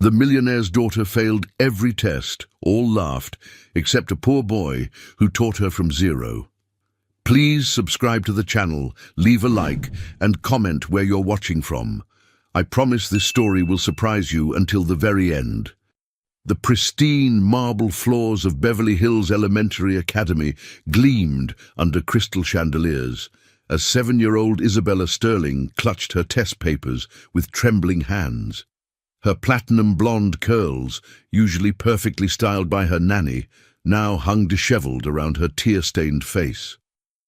The millionaire's daughter failed every test, all laughed, except a poor boy who taught her from zero. Please subscribe to the channel, leave a like, and comment where you're watching from. I promise this story will surprise you until the very end. The pristine marble floors of Beverly Hills Elementary Academy gleamed under crystal chandeliers as 7-year-old Isabella Sterling clutched her test papers with trembling hands. Her platinum blonde curls, usually perfectly styled by her nanny, now hung disheveled around her tear-stained face.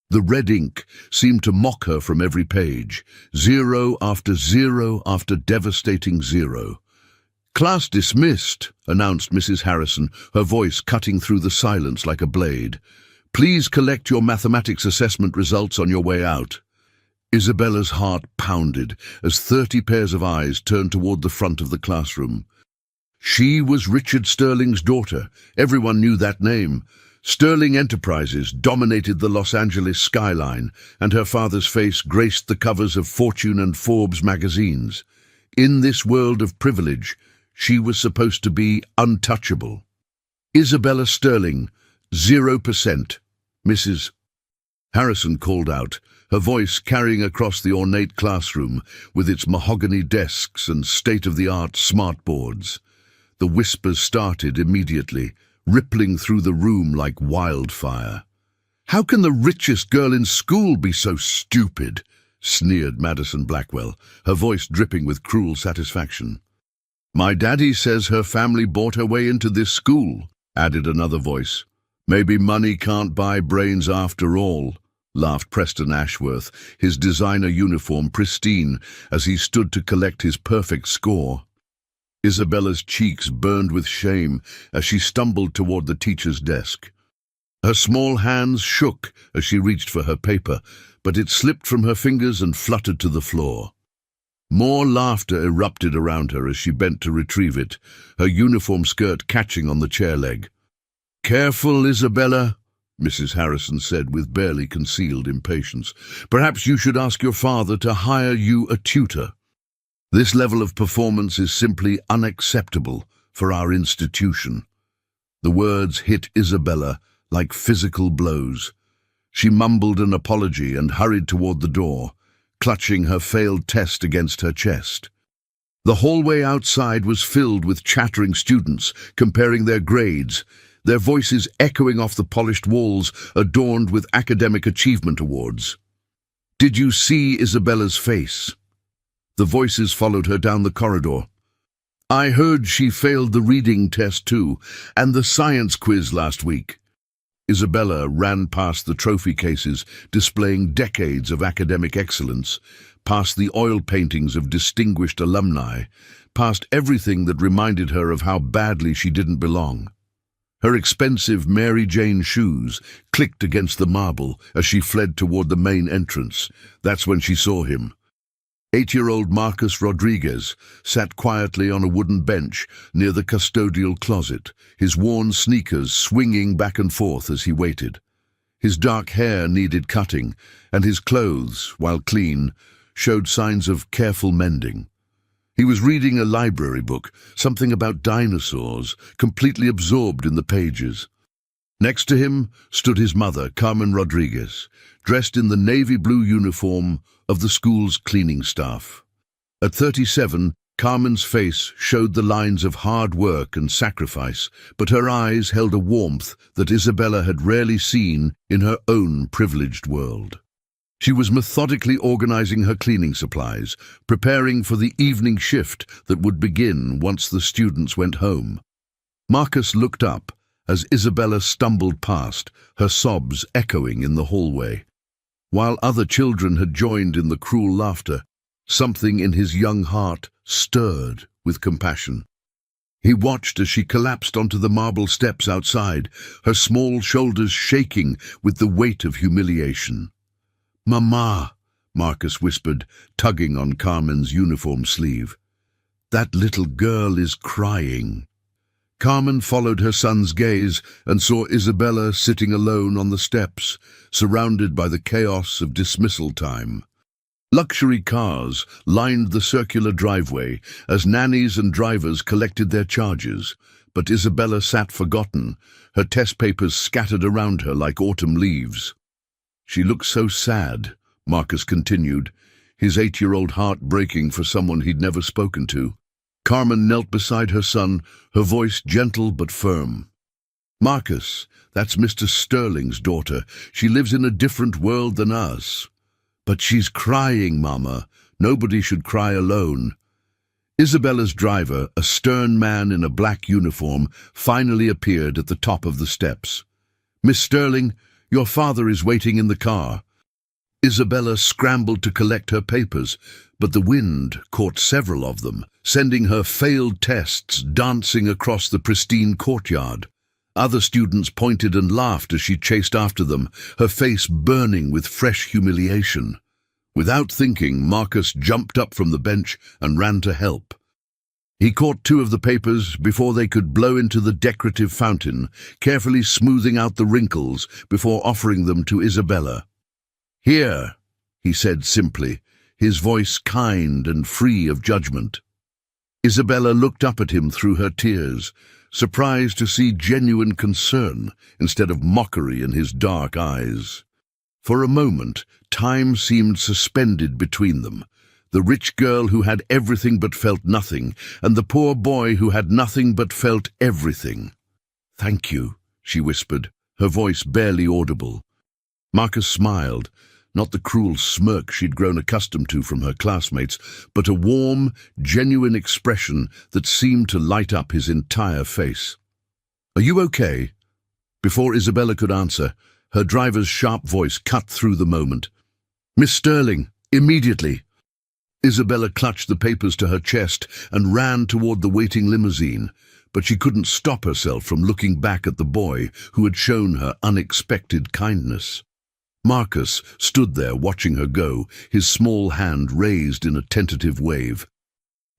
The red ink seemed to mock her from every page, zero after devastating zero. "Class dismissed," announced Mrs. Harrison, her voice cutting through the silence like a blade. "Please collect your mathematics assessment results on your way out." Isabella's heart pounded as 30 pairs of eyes turned toward the front of the classroom. She was Richard Sterling's daughter. Everyone knew that name. Sterling Enterprises dominated the Los Angeles skyline, and her father's face graced the covers of Fortune and Forbes magazines. In this world of privilege, she was supposed to be untouchable. "Isabella Sterling, 0%, Mrs. Harrison called out, her voice carrying across the ornate classroom with its mahogany desks and state-of-the-art smartboards. The whispers started immediately, rippling through the room like wildfire. "How can the richest girl in school be so stupid?" sneered Madison Blackwell, her voice dripping with cruel satisfaction. "My daddy says her family bought her way into this school," added another voice. "Maybe money can't buy brains after all," laughed Preston Ashworth, his designer uniform pristine as he stood to collect his perfect score. Isabella's cheeks burned with shame as she stumbled toward the teacher's desk. Her small hands shook as she reached for her paper, but it slipped from her fingers and fluttered to the floor. More laughter erupted around her as she bent to retrieve it, her uniform skirt catching on the chair leg. "Careful, Isabella," Mrs. Harrison said with barely concealed impatience. "Perhaps you should ask your father to hire you a tutor. This level of performance is simply unacceptable for our institution." The words hit Isabella like physical blows. She mumbled an apology and hurried toward the door, clutching her failed test against her chest. The hallway outside was filled with chattering students, comparing their grades, their voices echoing off the polished walls adorned with academic achievement awards. "Did you see Isabella's face?" The voices followed her down the corridor. "I heard she failed the reading test too, and the science quiz last week." Isabella ran past the trophy cases displaying decades of academic excellence, past the oil paintings of distinguished alumni, past everything that reminded her of how badly she didn't belong. Her expensive Mary Jane shoes clicked against the marble as she fled toward the main entrance. That's when she saw him. 8-year-old Marcus Rodriguez sat quietly on a wooden bench near the custodial closet, his worn sneakers swinging back and forth as he waited. His dark hair needed cutting, and his clothes, while clean, showed signs of careful mending. He was reading a library book, something about dinosaurs, completely absorbed in the pages. Next to him stood his mother, Carmen Rodriguez, dressed in the navy blue uniform of the school's cleaning staff. At 37, Carmen's face showed the lines of hard work and sacrifice, but her eyes held a warmth that Isabella had rarely seen in her own privileged world. She was methodically organizing her cleaning supplies, preparing for the evening shift that would begin once the students went home. Marcus looked up as Isabella stumbled past, her sobs echoing in the hallway. While other children had joined in the cruel laughter, something in his young heart stirred with compassion. He watched as she collapsed onto the marble steps outside, her small shoulders shaking with the weight of humiliation. "Mama," Marcus whispered, tugging on Carmen's uniform sleeve. "That little girl is crying." Carmen followed her son's gaze and saw Isabella sitting alone on the steps, surrounded by the chaos of dismissal time. Luxury cars lined the circular driveway as nannies and drivers collected their charges, but Isabella sat forgotten, her test papers scattered around her like autumn leaves. "She looks so sad," Marcus continued, his 8-year-old heart breaking for someone he'd never spoken to. Carmen knelt beside her son, her voice gentle but firm. "Marcus, that's Mr. Sterling's daughter. She lives in a different world than us." "But she's crying, Mama. Nobody should cry alone." Isabella's driver, a stern man in a black uniform, finally appeared at the top of the steps. "Miss Sterling, your father is waiting in the car." Isabella scrambled to collect her papers, but the wind caught several of them, sending her failed tests dancing across the pristine courtyard. Other students pointed and laughed as she chased after them, her face burning with fresh humiliation. Without thinking, Marcus jumped up from the bench and ran to help. He caught 2 of the papers before they could blow into the decorative fountain, carefully smoothing out the wrinkles before offering them to Isabella. "Here," he said simply, his voice kind and free of judgment. Isabella looked up at him through her tears, surprised to see genuine concern instead of mockery in his dark eyes. For a moment, time seemed suspended between them, the rich girl who had everything but felt nothing, and the poor boy who had nothing but felt everything. "Thank you," she whispered, her voice barely audible. Marcus smiled, not the cruel smirk she'd grown accustomed to from her classmates, but a warm, genuine expression that seemed to light up his entire face. "Are you okay?" Before Isabella could answer, her driver's sharp voice cut through the moment. "Miss Sterling, immediately!" Isabella clutched the papers to her chest and ran toward the waiting limousine, but she couldn't stop herself from looking back at the boy who had shown her unexpected kindness. Marcus stood there watching her go, his small hand raised in a tentative wave.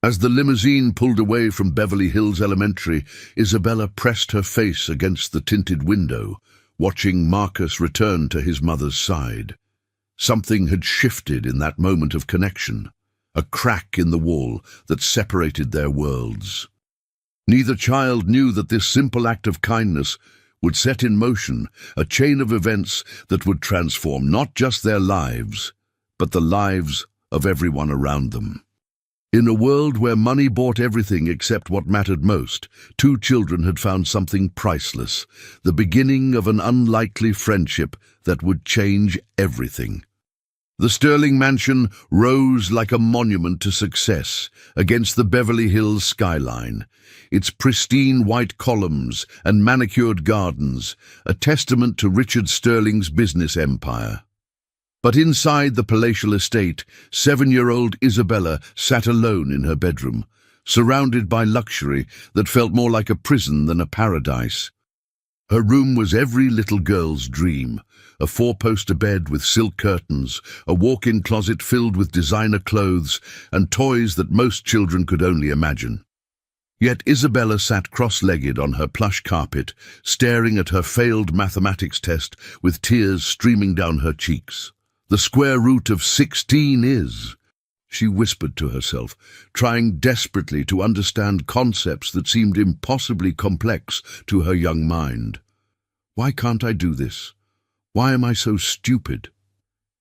As the limousine pulled away from Beverly Hills Elementary, Isabella pressed her face against the tinted window, watching Marcus return to his mother's side. Something had shifted in that moment of connection, a crack in the wall that separated their worlds. Neither child knew that this simple act of kindness would set in motion a chain of events that would transform not just their lives, but the lives of everyone around them. In a world where money bought everything except what mattered most, 2 children had found something priceless, the beginning of an unlikely friendship that would change everything. The Sterling mansion rose like a monument to success against the Beverly Hills skyline, its pristine white columns and manicured gardens, a testament to Richard Sterling's business empire. But inside the palatial estate, 7-year-old Isabella sat alone in her bedroom, surrounded by luxury that felt more like a prison than a paradise. Her room was every little girl's dream, a 4-poster bed with silk curtains, a walk-in closet filled with designer clothes, and toys that most children could only imagine. Yet Isabella sat cross-legged on her plush carpet, staring at her failed mathematics test with tears streaming down her cheeks. "The square root of 16 is," she whispered to herself, trying desperately to understand concepts that seemed impossibly complex to her young mind. "Why can't I do this? Why am I so stupid?"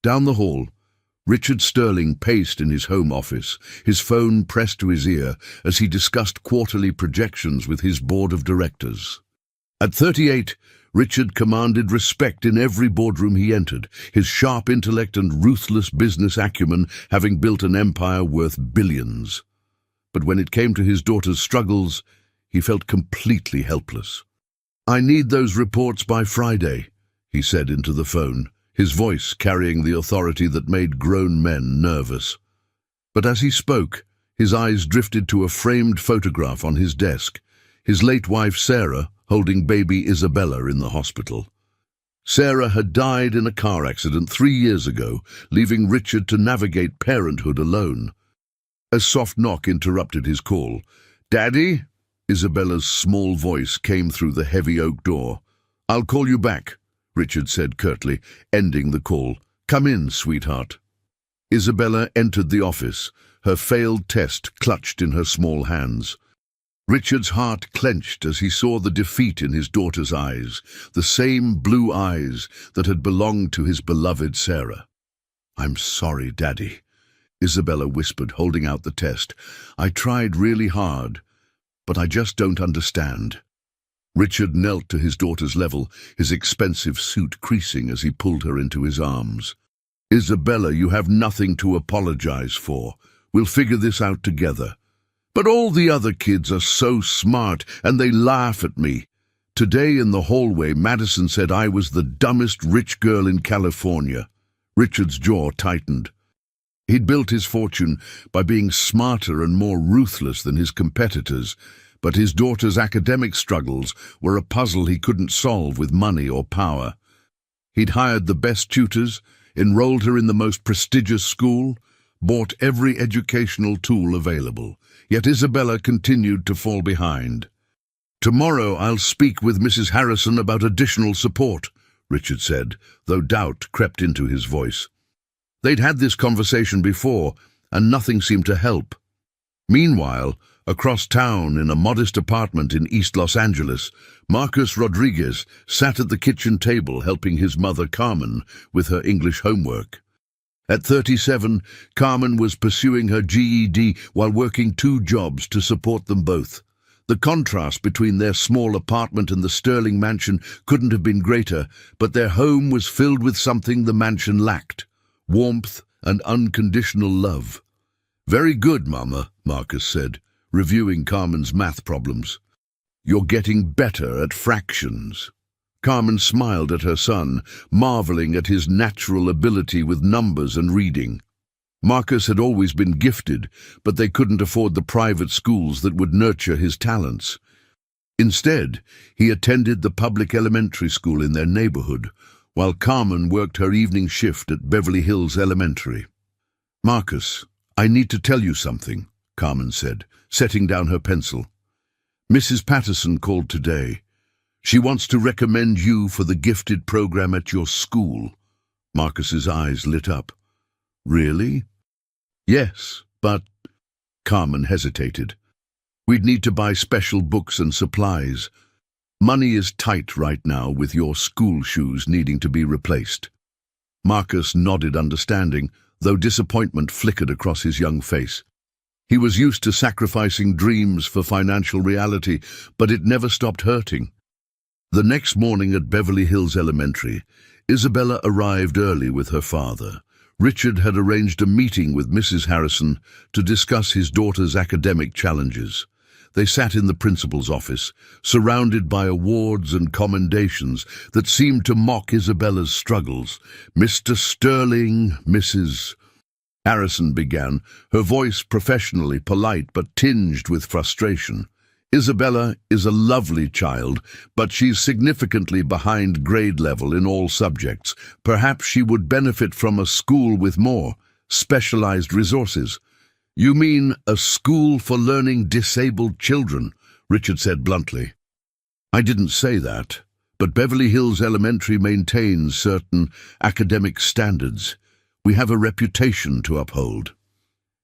Down the hall, Richard Sterling paced in his home office, his phone pressed to his ear as he discussed quarterly projections with his board of directors. At 38, Richard commanded respect in every boardroom he entered, his sharp intellect and ruthless business acumen having built an empire worth billions. But when it came to his daughter's struggles, he felt completely helpless. "I need those reports by Friday," he said into the phone, his voice carrying the authority that made grown men nervous. But as he spoke, his eyes drifted to a framed photograph on his desk, his late wife Sarah holding baby Isabella in the hospital. Sarah had died in a car accident 3 years ago, leaving Richard to navigate parenthood alone. A soft knock interrupted his call. "Daddy?" Isabella's small voice came through the heavy oak door. "I'll call you back," Richard said curtly, ending the call. "Come in, sweetheart." Isabella entered the office, her failed test clutched in her small hands. Richard's heart clenched as he saw the defeat in his daughter's eyes, the same blue eyes that had belonged to his beloved Sarah. "I'm sorry, Daddy," Isabella whispered, holding out the test. "I tried really hard, but I just don't understand." Richard knelt to his daughter's level, his expensive suit creasing as he pulled her into his arms. "Isabella, you have nothing to apologize for. We'll figure this out together. But all the other kids are so smart, and they laugh at me. Today in the hallway, Madison said I was the dumbest rich girl in California." Richard's jaw tightened. He'd built his fortune by being smarter and more ruthless than his competitors, but his daughter's academic struggles were a puzzle he couldn't solve with money or power. He'd hired the best tutors, enrolled her in the most prestigious school, bought every educational tool available. Yet Isabella continued to fall behind. "Tomorrow I'll speak with Mrs. Harrison about additional support," Richard said, though doubt crept into his voice. They'd had this conversation before, and nothing seemed to help. Meanwhile, across town in a modest apartment in East Los Angeles, Marcus Rodriguez sat at the kitchen table helping his mother Carmen with her English homework. At 37, Carmen was pursuing her GED while working 2 jobs to support them both. The contrast between their small apartment and the sterling mansion couldn't have been greater, but their home was filled with something the mansion lacked: warmth and unconditional love. "Very good, Mama," Marcus said, reviewing Carmen's math problems. "You're getting better at fractions." Carmen smiled at her son, marveling at his natural ability with numbers and reading. Marcus had always been gifted, but they couldn't afford the private schools that would nurture his talents. Instead, he attended the public elementary school in their neighborhood, while Carmen worked her evening shift at Beverly Hills Elementary. "Marcus, I need to tell you something," Carmen said, setting down her pencil. "Mrs. Patterson called today. She wants to recommend you for the gifted program at your school." Marcus's eyes lit up. "Really?" "Yes, but—" Carmen hesitated. "We'd need to buy special books and supplies. Money is tight right now with your school shoes needing to be replaced." Marcus nodded understanding, though disappointment flickered across his young face. He was used to sacrificing dreams for financial reality, but it never stopped hurting. The next morning at Beverly Hills Elementary, Isabella arrived early with her father. Richard had arranged a meeting with Mrs. Harrison to discuss his daughter's academic challenges. They sat in the principal's office, surrounded by awards and commendations that seemed to mock Isabella's struggles. "Mr. Sterling, Mrs. Harrison began, her voice professionally polite but tinged with frustration. "Isabella is a lovely child, but she's significantly behind grade level in all subjects. Perhaps she would benefit from a school with more specialized resources." "You mean a school for learning disabled children?" Richard said bluntly. "I didn't say that, but Beverly Hills Elementary maintains certain academic standards. We have a reputation to uphold."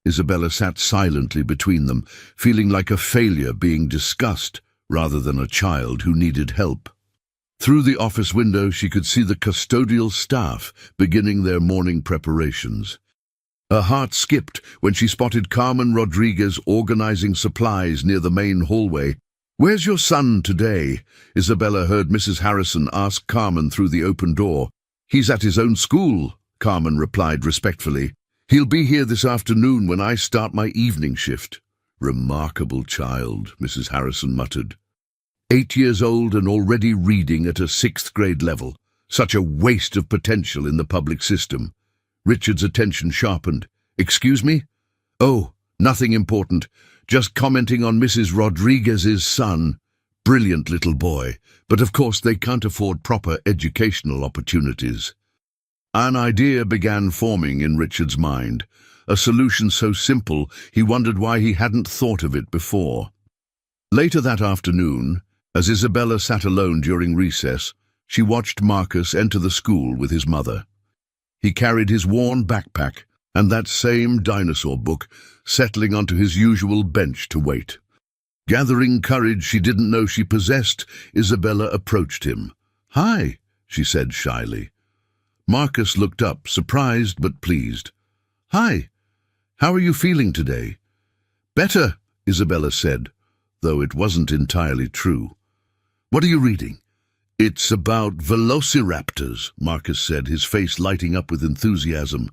Isabella sat silently between them, feeling like a failure being discussed rather than a child who needed help. Through the office window, she could see the custodial staff beginning their morning preparations. Her heart skipped when she spotted Carmen Rodriguez organizing supplies near the main hallway. "Where's your son today?" Isabella heard Mrs. Harrison ask Carmen through the open door. "He's at his own school," Carmen replied respectfully. "He'll be here this afternoon when I start my evening shift." "Remarkable child," Mrs. Harrison muttered. 8 years old and already reading at a 6th grade level. Such a waste of potential in the public system. Richard's attention sharpened. "Excuse me?" "Oh, nothing important. Just commenting on Mrs. Rodriguez's son. Brilliant little boy, but of course they can't afford proper educational opportunities." An idea began forming in Richard's mind, a solution so simple he wondered why he hadn't thought of it before. Later that afternoon, as Isabella sat alone during recess, she watched Marcus enter the school with his mother. He carried his worn backpack, and that same dinosaur book settling onto his usual bench to wait. Gathering courage she didn't know she possessed, Isabella approached him. "Hi," she said shyly. Marcus looked up, surprised but pleased. "Hi, how are you feeling today?" "Better," Isabella said, though it wasn't entirely true. "What are you reading?" "It's about velociraptors," Marcus said, his face lighting up with enthusiasm.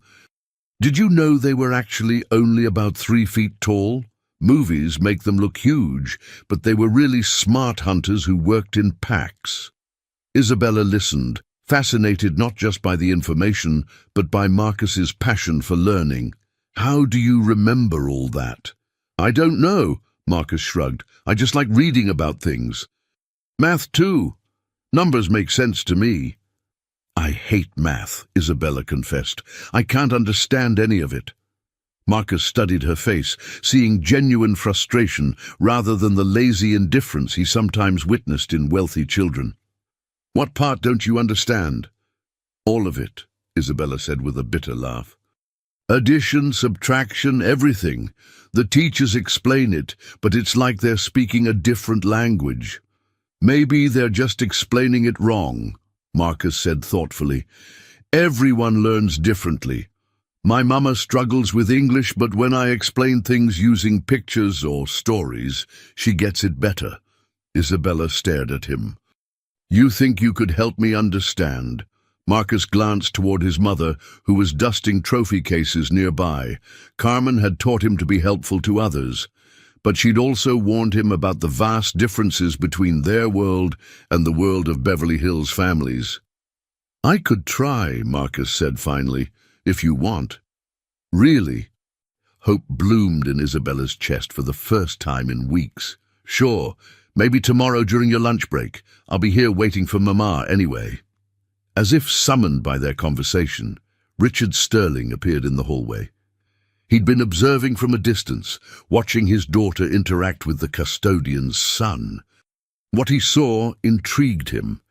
"Did you know they were actually only about 3 feet tall? Movies make them look huge, but they were really smart hunters who worked in packs." Isabella listened, fascinated not just by the information, but by Marcus's passion for learning. "How do you remember all that?" "I don't know," Marcus shrugged. "I just like reading about things. Math too. Numbers make sense to me." "I hate math," Isabella confessed. "I can't understand any of it." Marcus studied her face, seeing genuine frustration rather than the lazy indifference he sometimes witnessed in wealthy children. "What part don't you understand?" "All of it," Isabella said with a bitter laugh. "Addition, subtraction, everything. The teachers explain it, but it's like they're speaking a different language." "Maybe they're just explaining it wrong," Marcus said thoughtfully. "Everyone learns differently. My mama struggles with English, but when I explain things using pictures or stories, she gets it better." Isabella stared at him. "You think you could help me understand?" Marcus glanced toward his mother, who was dusting trophy cases nearby. Carmen had taught him to be helpful to others, but she'd also warned him about the vast differences between their world and the world of Beverly Hills families. "I could try," Marcus said finally, "if you want." "Really?" Hope bloomed in Isabella's chest for the first time in weeks. "Sure, maybe tomorrow during your lunch break. I'll be here waiting for Mama anyway." As if summoned by their conversation, Richard Sterling appeared in the hallway. He'd been observing from a distance, watching his daughter interact with the custodian's son. What he saw intrigued him.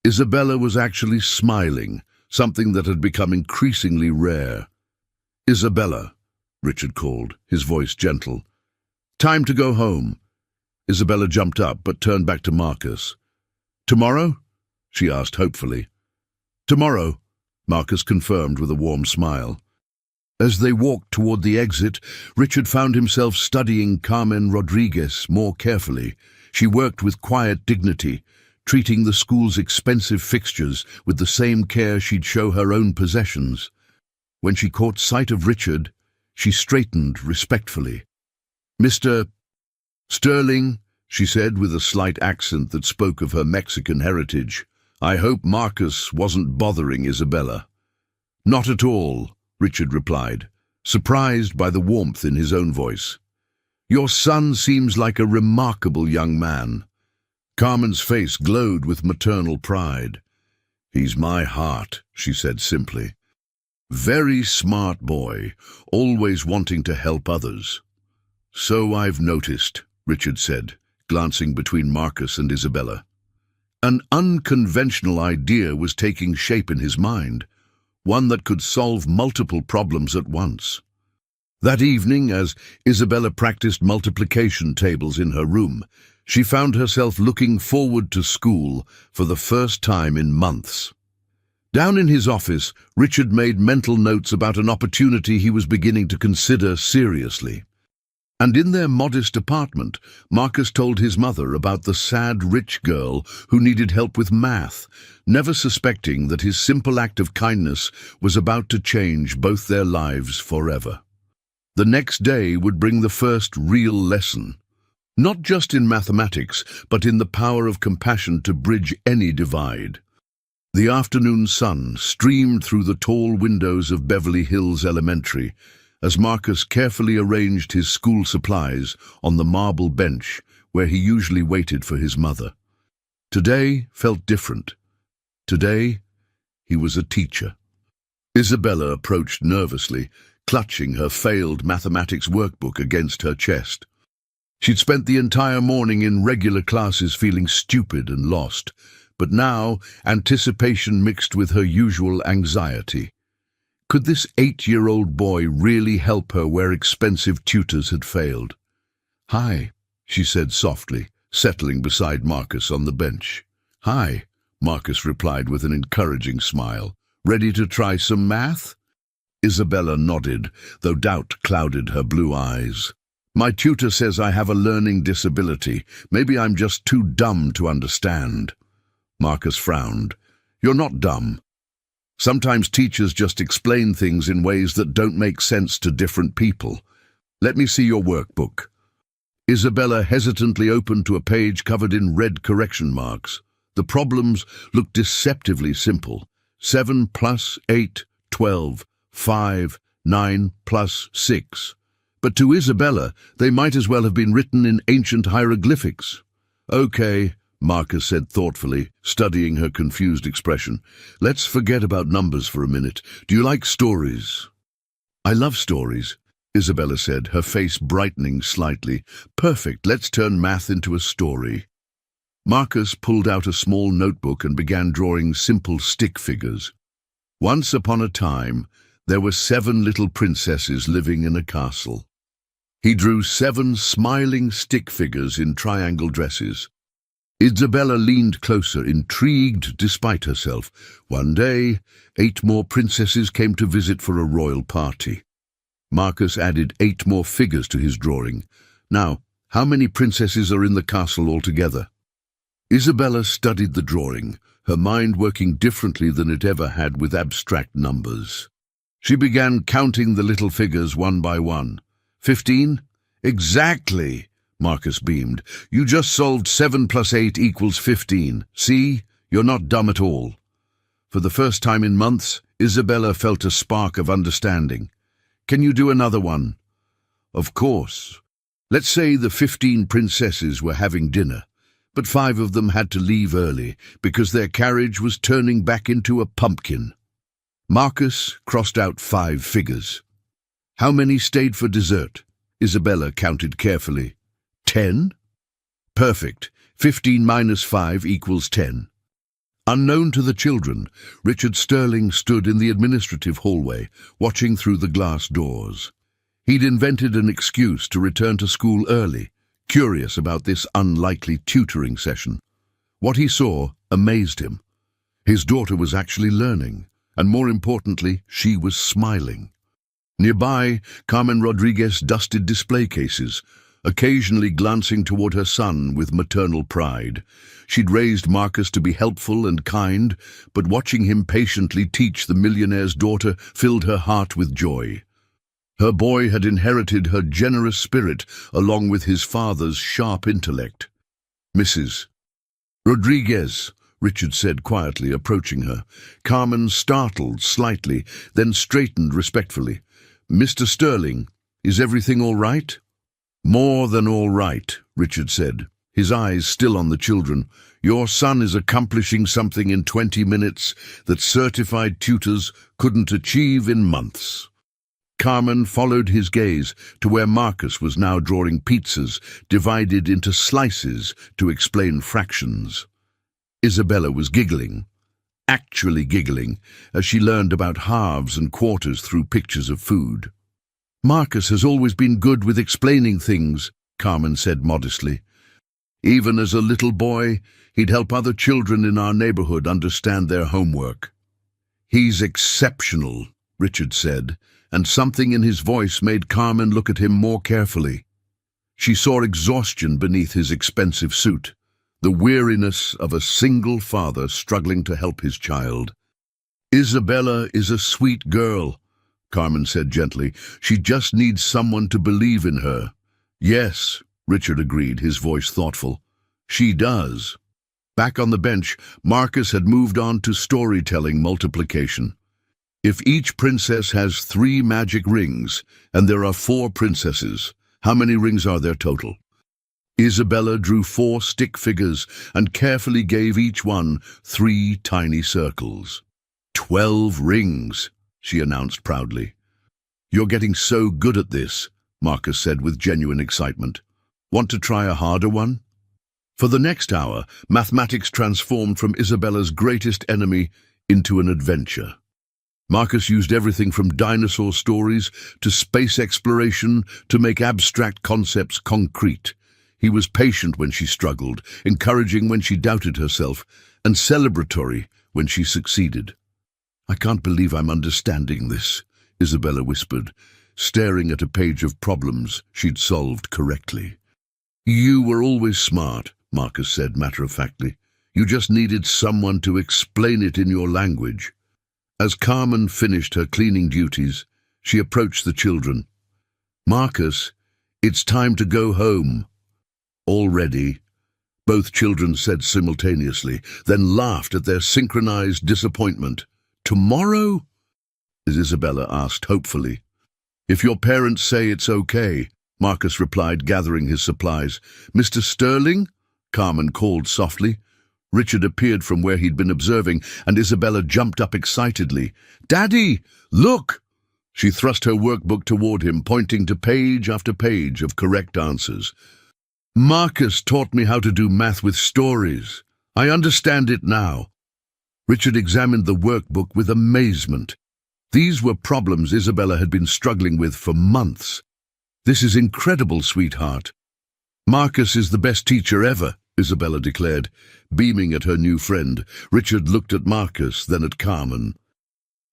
Isabella was actually smiling, something that had become increasingly rare. "Isabella," Richard called, his voice gentle. "Time to go home." Isabella jumped up, but turned back to Marcus. "Tomorrow?" she asked hopefully. "Tomorrow," Marcus confirmed with a warm smile. As they walked toward the exit, Richard found himself studying Carmen Rodriguez more carefully. She worked with quiet dignity, treating the school's expensive fixtures with the same care she'd show her own possessions. When she caught sight of Richard, she straightened respectfully. "Mr. Sterling," she said with a slight accent that spoke of her Mexican heritage. "I hope Marcus wasn't bothering Isabella." "Not at all," Richard replied, surprised by the warmth in his own voice. "Your son seems like a remarkable young man." Carmen's face glowed with maternal pride. "He's my heart," she said simply. "Very smart boy, always wanting to help others." "So I've noticed," Richard said, glancing between Marcus and Isabella. An unconventional idea was taking shape in his mind, one that could solve multiple problems at once. That evening, as Isabella practiced multiplication tables in her room, she found herself looking forward to school for the first time in months. Down in his office, Richard made mental notes about an opportunity he was beginning to consider seriously. And in their modest apartment, Marcus told his mother about the sad rich girl who needed help with math, never suspecting that his simple act of kindness was about to change both their lives forever. The next day would bring the first real lesson, not just in mathematics, but in the power of compassion to bridge any divide. The afternoon sun streamed through the tall windows of Beverly Hills Elementary, as Marcus carefully arranged his school supplies on the marble bench where he usually waited for his mother. Today felt different. Today, he was a teacher. Isabella approached nervously, clutching her failed mathematics workbook against her chest. She'd spent the entire morning in regular classes feeling stupid and lost, but now anticipation mixed with her usual anxiety. Could this 8-year-old boy really help her where expensive tutors had failed? "Hi," she said softly, settling beside Marcus on the bench. "Hi," Marcus replied with an encouraging smile. "Ready to try some math?" Isabella nodded, though doubt clouded her blue eyes. "My tutor says I have a learning disability. Maybe I'm just too dumb to understand." Marcus frowned. "You're not dumb. Sometimes teachers just explain things in ways that don't make sense to different people. Let me see your workbook." Isabella hesitantly opened to a page covered in red correction marks. The problems looked deceptively simple. 7 plus 8, 12, 5, 9 plus 6. But to Isabella, they might as well have been written in ancient hieroglyphics. "Okay," Marcus said thoughtfully, studying her confused expression. "Let's forget about numbers for a minute. Do you like stories?" "I love stories," Isabella said, her face brightening slightly. "Perfect, let's turn math into a story." Marcus pulled out a small notebook and began drawing simple stick figures. Once upon a time, there were 7 little princesses living in a castle. He drew 7 smiling stick figures in triangle dresses. Isabella leaned closer, intrigued despite herself. One day, 8 more princesses came to visit for a royal party. Marcus added 8 more figures to his drawing. "Now, how many princesses are in the castle altogether?" Isabella studied the drawing, her mind working differently than it ever had with abstract numbers. She began counting the little figures one by one. 15? "Exactly!" Marcus beamed. "You just solved 7 plus 8 equals 15. See? You're not dumb at all." For the first time in months, Isabella felt a spark of understanding. "Can you do another one?" "Of course. Let's say the 15 princesses were having dinner, but 5 of them had to leave early because their carriage was turning back into a pumpkin." Marcus crossed out 5 figures. "How many stayed for dessert?" Isabella counted carefully. 10? "Perfect. 15 minus 5 equals 10. Unknown to the children, Richard Sterling stood in the administrative hallway, watching through the glass doors. He'd invented an excuse to return to school early, curious about this unlikely tutoring session. What he saw amazed him. His daughter was actually learning, and more importantly, she was smiling. Nearby, Carmen Rodriguez dusted display cases, occasionally glancing toward her son with maternal pride. She'd raised Marcus to be helpful and kind, but watching him patiently teach the millionaire's daughter filled her heart with joy. Her boy had inherited her generous spirit along with his father's sharp intellect. "Mrs. Rodriguez," Richard said quietly, approaching her. Carmen startled slightly, then straightened respectfully. "Mr. Sterling, is everything all right?" "More than all right," Richard said, his eyes still on the children. "Your son is accomplishing something in 20 minutes that certified tutors couldn't achieve in months." Carmen followed his gaze to where Marcus was now drawing pizzas divided into slices to explain fractions. Isabella was giggling, actually giggling, as she learned about halves and quarters through pictures of food. "Marcus has always been good with explaining things," Carmen said modestly. "Even as a little boy, he'd help other children in our neighborhood understand their homework." "He's exceptional," Richard said, and something in his voice made Carmen look at him more carefully. She saw exhaustion beneath his expensive suit, the weariness of a single father struggling to help his child. "Isabella is a sweet girl," Carmen said gently. "She just needs someone to believe in her." "Yes," Richard agreed, his voice thoughtful. "She does." Back on the bench, Marcus had moved on to storytelling multiplication. If each princess has 3 magic rings, and there are 4 princesses, how many rings are there total? Isabella drew 4 stick figures and carefully gave each one 3 tiny circles. 12 rings, she announced proudly. "You're getting so good at this," Marcus said with genuine excitement. "Want to try a harder one?" For the next hour, mathematics transformed from Isabella's greatest enemy into an adventure. Marcus used everything from dinosaur stories to space exploration to make abstract concepts concrete. He was patient when she struggled, encouraging when she doubted herself, and celebratory when she succeeded. "I can't believe I'm understanding this," Isabella whispered, staring at a page of problems she'd solved correctly. "You were always smart," Marcus said matter-of-factly. "You just needed someone to explain it in your language." As Carmen finished her cleaning duties, she approached the children. "Marcus, it's time to go home." "Already?" both children said simultaneously, then laughed at their synchronized disappointment. "Tomorrow?" Isabella asked hopefully. "If your parents say it's okay," Marcus replied, gathering his supplies. "Mr. Sterling?" Carmen called softly. Richard appeared from where he'd been observing, and Isabella jumped up excitedly. "Daddy, look!" She thrust her workbook toward him, pointing to page after page of correct answers. "Marcus taught me how to do math with stories. I understand it now." Richard examined the workbook with amazement. These were problems Isabella had been struggling with for months. "This is incredible, sweetheart." "Marcus is the best teacher ever," Isabella declared, beaming at her new friend. Richard looked at Marcus, then at Carmen.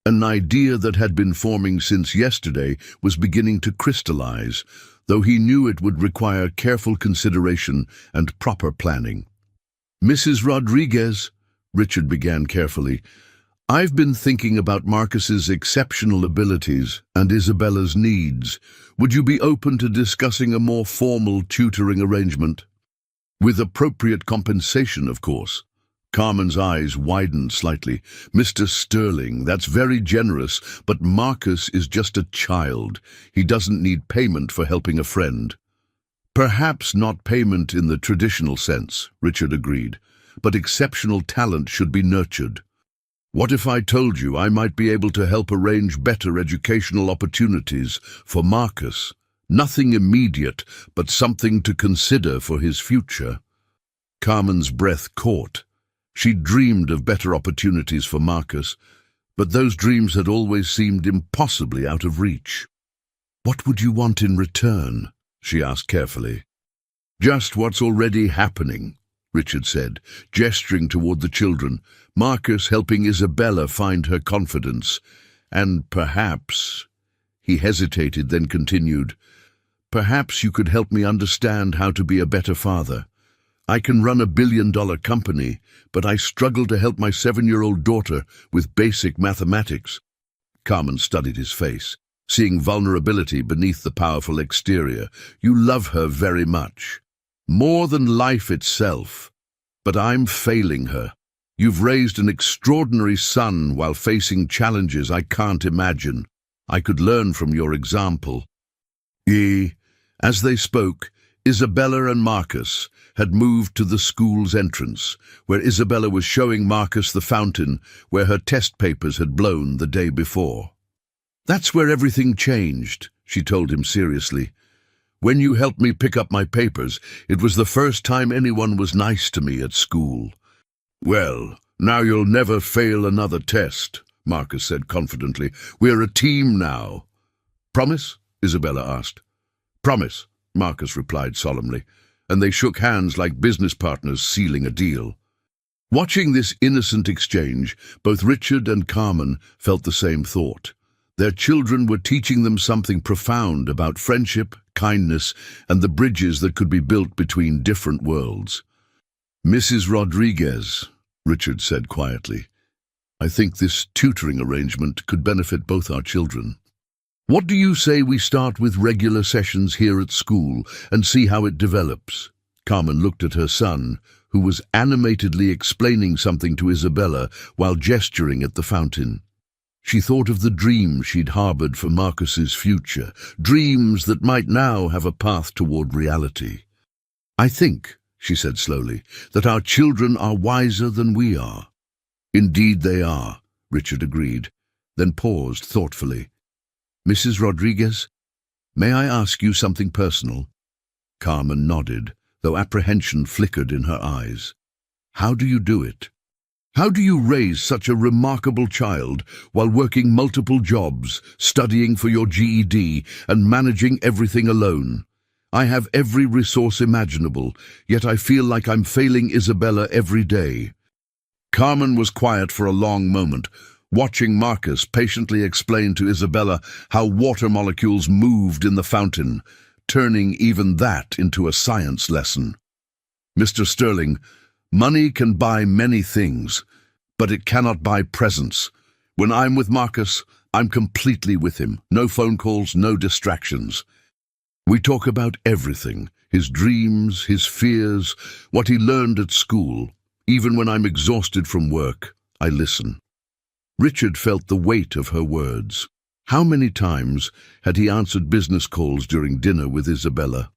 An idea that had been forming since yesterday was beginning to crystallize, though he knew it would require careful consideration and proper planning. "Mrs. Rodriguez," Richard began carefully, "I've been thinking about Marcus's exceptional abilities and Isabella's needs. Would you be open to discussing a more formal tutoring arrangement? With appropriate compensation, of course." Carmen's eyes widened slightly. "Mr. Sterling, that's very generous, but Marcus is just a child. He doesn't need payment for helping a friend." "Perhaps not payment in the traditional sense," Richard agreed, "but exceptional talent should be nurtured. What if I told you I might be able to help arrange better educational opportunities for Marcus? Nothing immediate, but something to consider for his future." Carmen's breath caught. She dreamed of better opportunities for Marcus, but those dreams had always seemed impossibly out of reach. "What would you want in return?" she asked carefully. "Just what's already happening," Richard said, gesturing toward the children. "Marcus helping Isabella find her confidence. And perhaps—" He hesitated, then continued, "Perhaps you could help me understand how to be a better father. I can run a billion-dollar company, but I struggle to help my 7-year-old daughter with basic mathematics." Carmen studied his face, seeing vulnerability beneath the powerful exterior. "You love her very much. More than life itself. But I'm failing her. You've raised an extraordinary son while facing challenges I can't imagine. I could learn from your example." As they spoke, Isabella and Marcus had moved to the school's entrance, where Isabella was showing Marcus the fountain where her test papers had blown the day before. "That's where everything changed," she told him seriously. "When you helped me pick up my papers, it was the first time anyone was nice to me at school." "Well, now you'll never fail another test," Marcus said confidently. "We're a team now." "Promise?" Isabella asked. "Promise," Marcus replied solemnly, and they shook hands like business partners sealing a deal. Watching this innocent exchange, both Richard and Carmen felt the same thought. Their children were teaching them something profound about friendship, kindness, and the bridges that could be built between different worlds. "Mrs. Rodriguez," Richard said quietly, "I think this tutoring arrangement could benefit both our children. What do you say we start with regular sessions here at school and see how it develops?" Carmen looked at her son, who was animatedly explaining something to Isabella while gesturing at the fountain. She thought of the dreams she'd harbored for Marcus's future, dreams that might now have a path toward reality. "I think," she said slowly, "that our children are wiser than we are." "Indeed they are," Richard agreed, then paused thoughtfully. "Mrs. Rodriguez, may I ask you something personal?" Carmen nodded, though apprehension flickered in her eyes. "How do you do it?" How do you raise such a remarkable child while working multiple jobs, studying for your GED, and managing everything alone? I have every resource imaginable, yet I feel like I'm failing Isabella every day." Carmen was quiet for a long moment, watching Marcus patiently explain to Isabella how water molecules moved in the fountain, turning even that into a science lesson. "Mr. Sterling, money can buy many things, but it cannot buy presence. When I'm with Marcus, I'm completely with him. No phone calls, no distractions. We talk about everything, his dreams, his fears, what he learned at school. Even when I'm exhausted from work, I listen." Richard felt the weight of her words. How many times had he answered business calls during dinner with Isabella?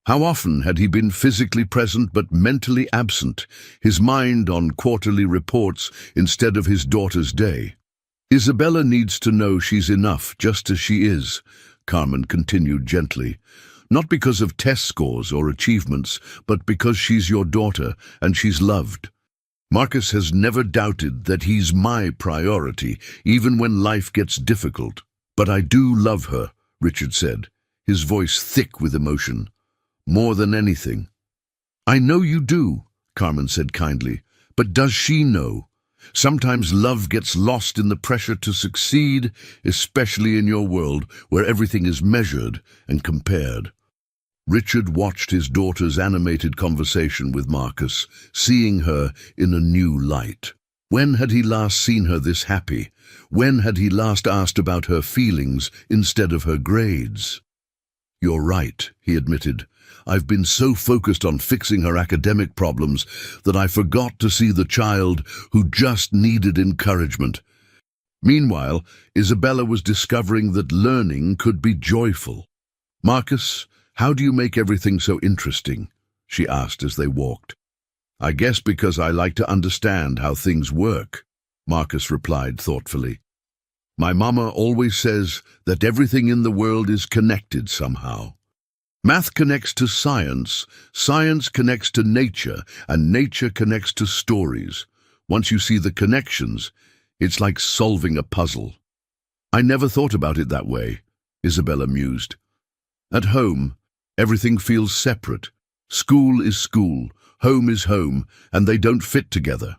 How often had he been physically present but mentally absent, his mind on quarterly reports instead of his daughter's day? "Isabella needs to know she's enough just as she is," Carmen continued gently. "Not because of test scores or achievements, but because she's your daughter and she's loved. Marcus has never doubted that he's my priority, even when life gets difficult. But I do love her," Richard said, his voice thick with emotion. "More than anything." "I know you do," Carmen said kindly, "but does she know? Sometimes love gets lost in the pressure to succeed, especially in your world where everything is measured and compared." Richard watched his daughter's animated conversation with Marcus, seeing her in a new light. When had he last seen her this happy? When had he last asked about her feelings instead of her grades? "You're right," he admitted. "I've been so focused on fixing her academic problems that I forgot to see the child who just needed encouragement." Meanwhile, Isabella was discovering that learning could be joyful. "Marcus, how do you make everything so interesting?" she asked as they walked. "I guess because I like to understand how things work," Marcus replied thoughtfully. "My mama always says that everything in the world is connected somehow. Math connects to science, science connects to nature, and nature connects to stories. Once you see the connections, it's like solving a puzzle." "I never thought about it that way," Isabella mused. "At home, everything feels separate. School is school, home is home, and they don't fit together."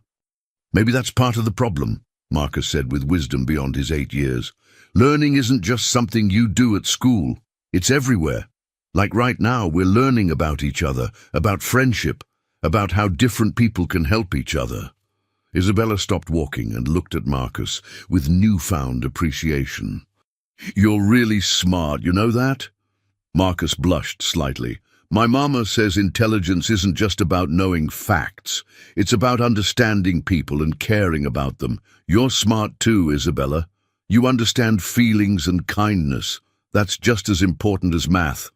"Maybe that's part of the problem," Marcus said with wisdom beyond his 8 years. "Learning isn't just something you do at school. It's everywhere. Like right now, we're learning about each other, about friendship, about how different people can help each other." Isabella stopped walking and looked at Marcus with newfound appreciation. "You're really smart, you know that?" Marcus blushed slightly. "My mama says intelligence isn't just about knowing facts. It's about understanding people and caring about them. You're smart too, Isabella. You understand feelings and kindness. That's just as important as math."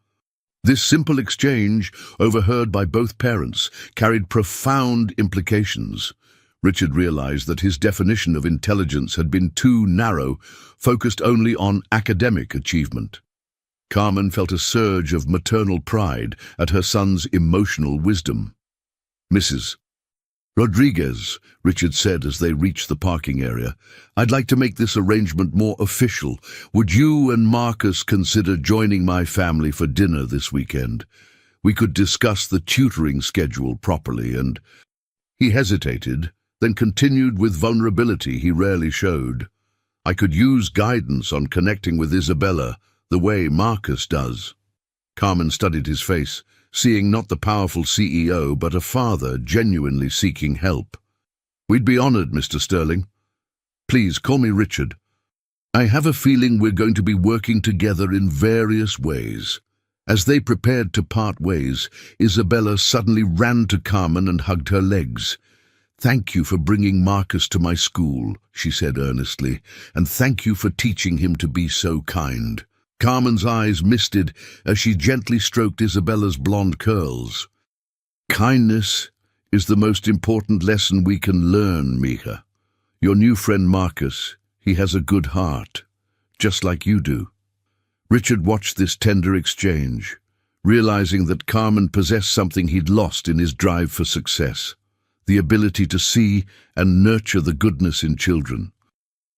This simple exchange, overheard by both parents, carried profound implications. Richard realized that his definition of intelligence had been too narrow, focused only on academic achievement. Carmen felt a surge of maternal pride at her son's emotional wisdom. "Mrs. Rodriguez," Richard said as they reached the parking area, "I'd like to make this arrangement more official. Would you and Marcus consider joining my family for dinner this weekend? We could discuss the tutoring schedule properly and—" He hesitated, then continued with vulnerability he rarely showed. "I could use guidance on connecting with Isabella the way Marcus does." Carmen studied his face, seeing not the powerful CEO but a father genuinely seeking help. "We'd be honored, Mr. Sterling. Please call me Richard. I have a feeling we're going to be working together in various ways." As they prepared to part ways, Isabella suddenly ran to Carmen and hugged her legs. "Thank you for bringing Marcus to my school," she said earnestly, "and thank you for teaching him to be so kind." Carmen's eyes misted as she gently stroked Isabella's blonde curls. "Kindness is the most important lesson we can learn, Mija. Your new friend Marcus, he has a good heart, just like you do." Richard watched this tender exchange, realizing that Carmen possessed something he'd lost in his drive for success: the ability to see and nurture the goodness in children.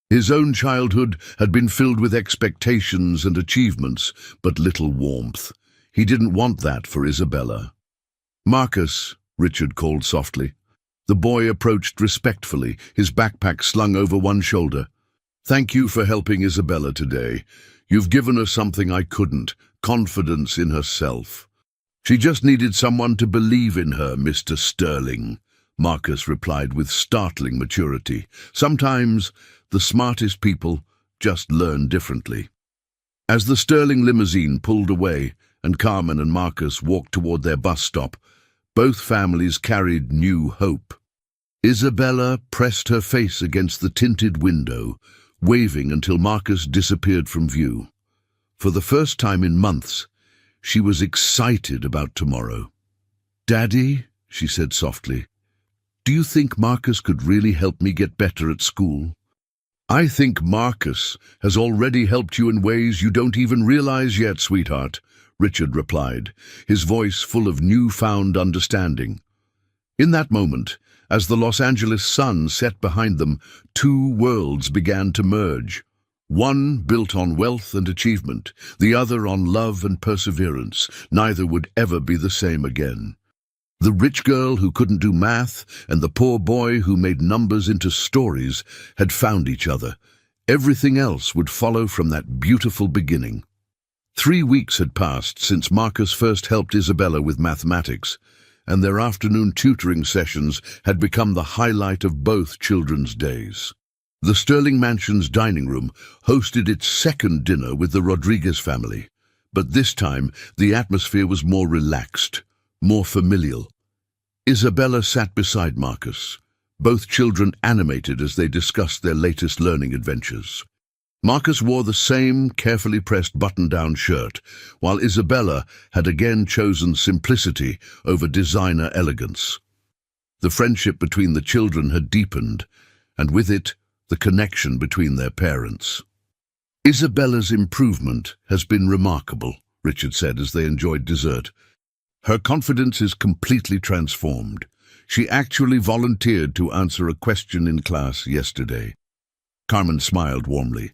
His own childhood had been filled with expectations and achievements, but little warmth. He didn't want that for Isabella. "Marcus," Richard called softly. The boy approached respectfully, his backpack slung over one shoulder. "Thank you for helping Isabella today. You've given her something I couldn't, confidence in herself." "She just needed someone to believe in her, Mr. Sterling," Marcus replied with startling maturity. "Sometimes the smartest people just learn differently." As the Sterling limousine pulled away and Carmen and Marcus walked toward their bus stop, both families carried new hope. Isabella pressed her face against the tinted window, waving until Marcus disappeared from view. For the first time in months, she was excited about tomorrow. "Daddy," she said softly, "do you think Marcus could really help me get better at school?" "I think Marcus has already helped you in ways you don't even realize yet, sweetheart," Richard replied, his voice full of newfound understanding. In that moment, as the Los Angeles sun set behind them, two worlds began to merge. One built on wealth and achievement, the other on love and perseverance. Neither would ever be the same again. The rich girl who couldn't do math and the poor boy who made numbers into stories had found each other. Everything else would follow from that beautiful beginning. 3 weeks had passed since Marcus first helped Isabella with mathematics, and their afternoon tutoring sessions had become the highlight of both children's days. The Sterling Mansion's dining room hosted its second dinner with the Rodriguez family, but this time the atmosphere was more relaxed, more familial. Isabella sat beside Marcus, both children animated as they discussed their latest learning adventures. Marcus wore the same carefully pressed button-down shirt, while Isabella had again chosen simplicity over designer elegance. The friendship between the children had deepened, and with it, the connection between their parents. "Isabella's improvement has been remarkable," Richard said as they enjoyed dessert. "Her confidence is completely transformed. She actually volunteered to answer a question in class yesterday." Carmen smiled warmly.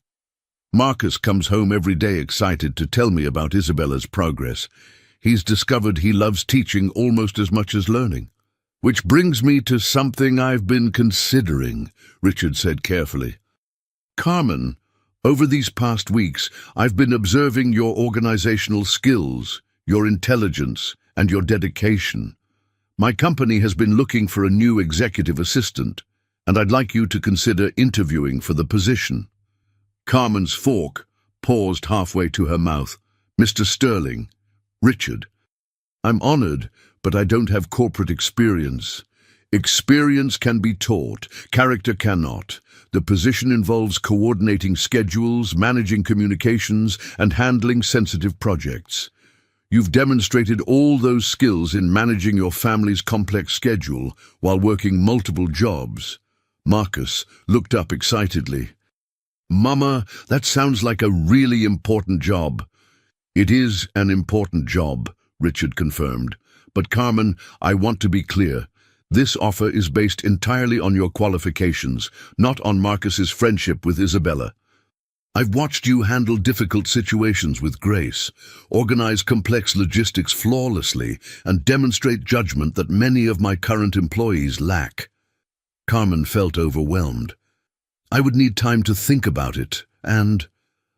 "Marcus comes home every day excited to tell me about Isabella's progress. He's discovered he loves teaching almost as much as learning. Which brings me to something I've been considering," Richard said carefully. "Carmen, over these past weeks, I've been observing your organizational skills, your intelligence, and your dedication. My company has been looking for a new executive assistant, and I'd like you to consider interviewing for the position." Carmen's fork paused halfway to her mouth. "Mr. Sterling, Richard, I'm honored, but I don't have corporate experience. Experience can be taught, character cannot. The position involves coordinating schedules, managing communications, and handling sensitive projects. You've demonstrated all those skills in managing your family's complex schedule while working multiple jobs." Marcus looked up excitedly. "Mama, that sounds like a really important job." "It is an important job," Richard confirmed. "But Carmen, I want to be clear. This offer is based entirely on your qualifications, not on Marcus's friendship with Isabella. I've watched you handle difficult situations with grace, organize complex logistics flawlessly, and demonstrate judgment that many of my current employees lack." Carmen felt overwhelmed. "I would need time to think about it, and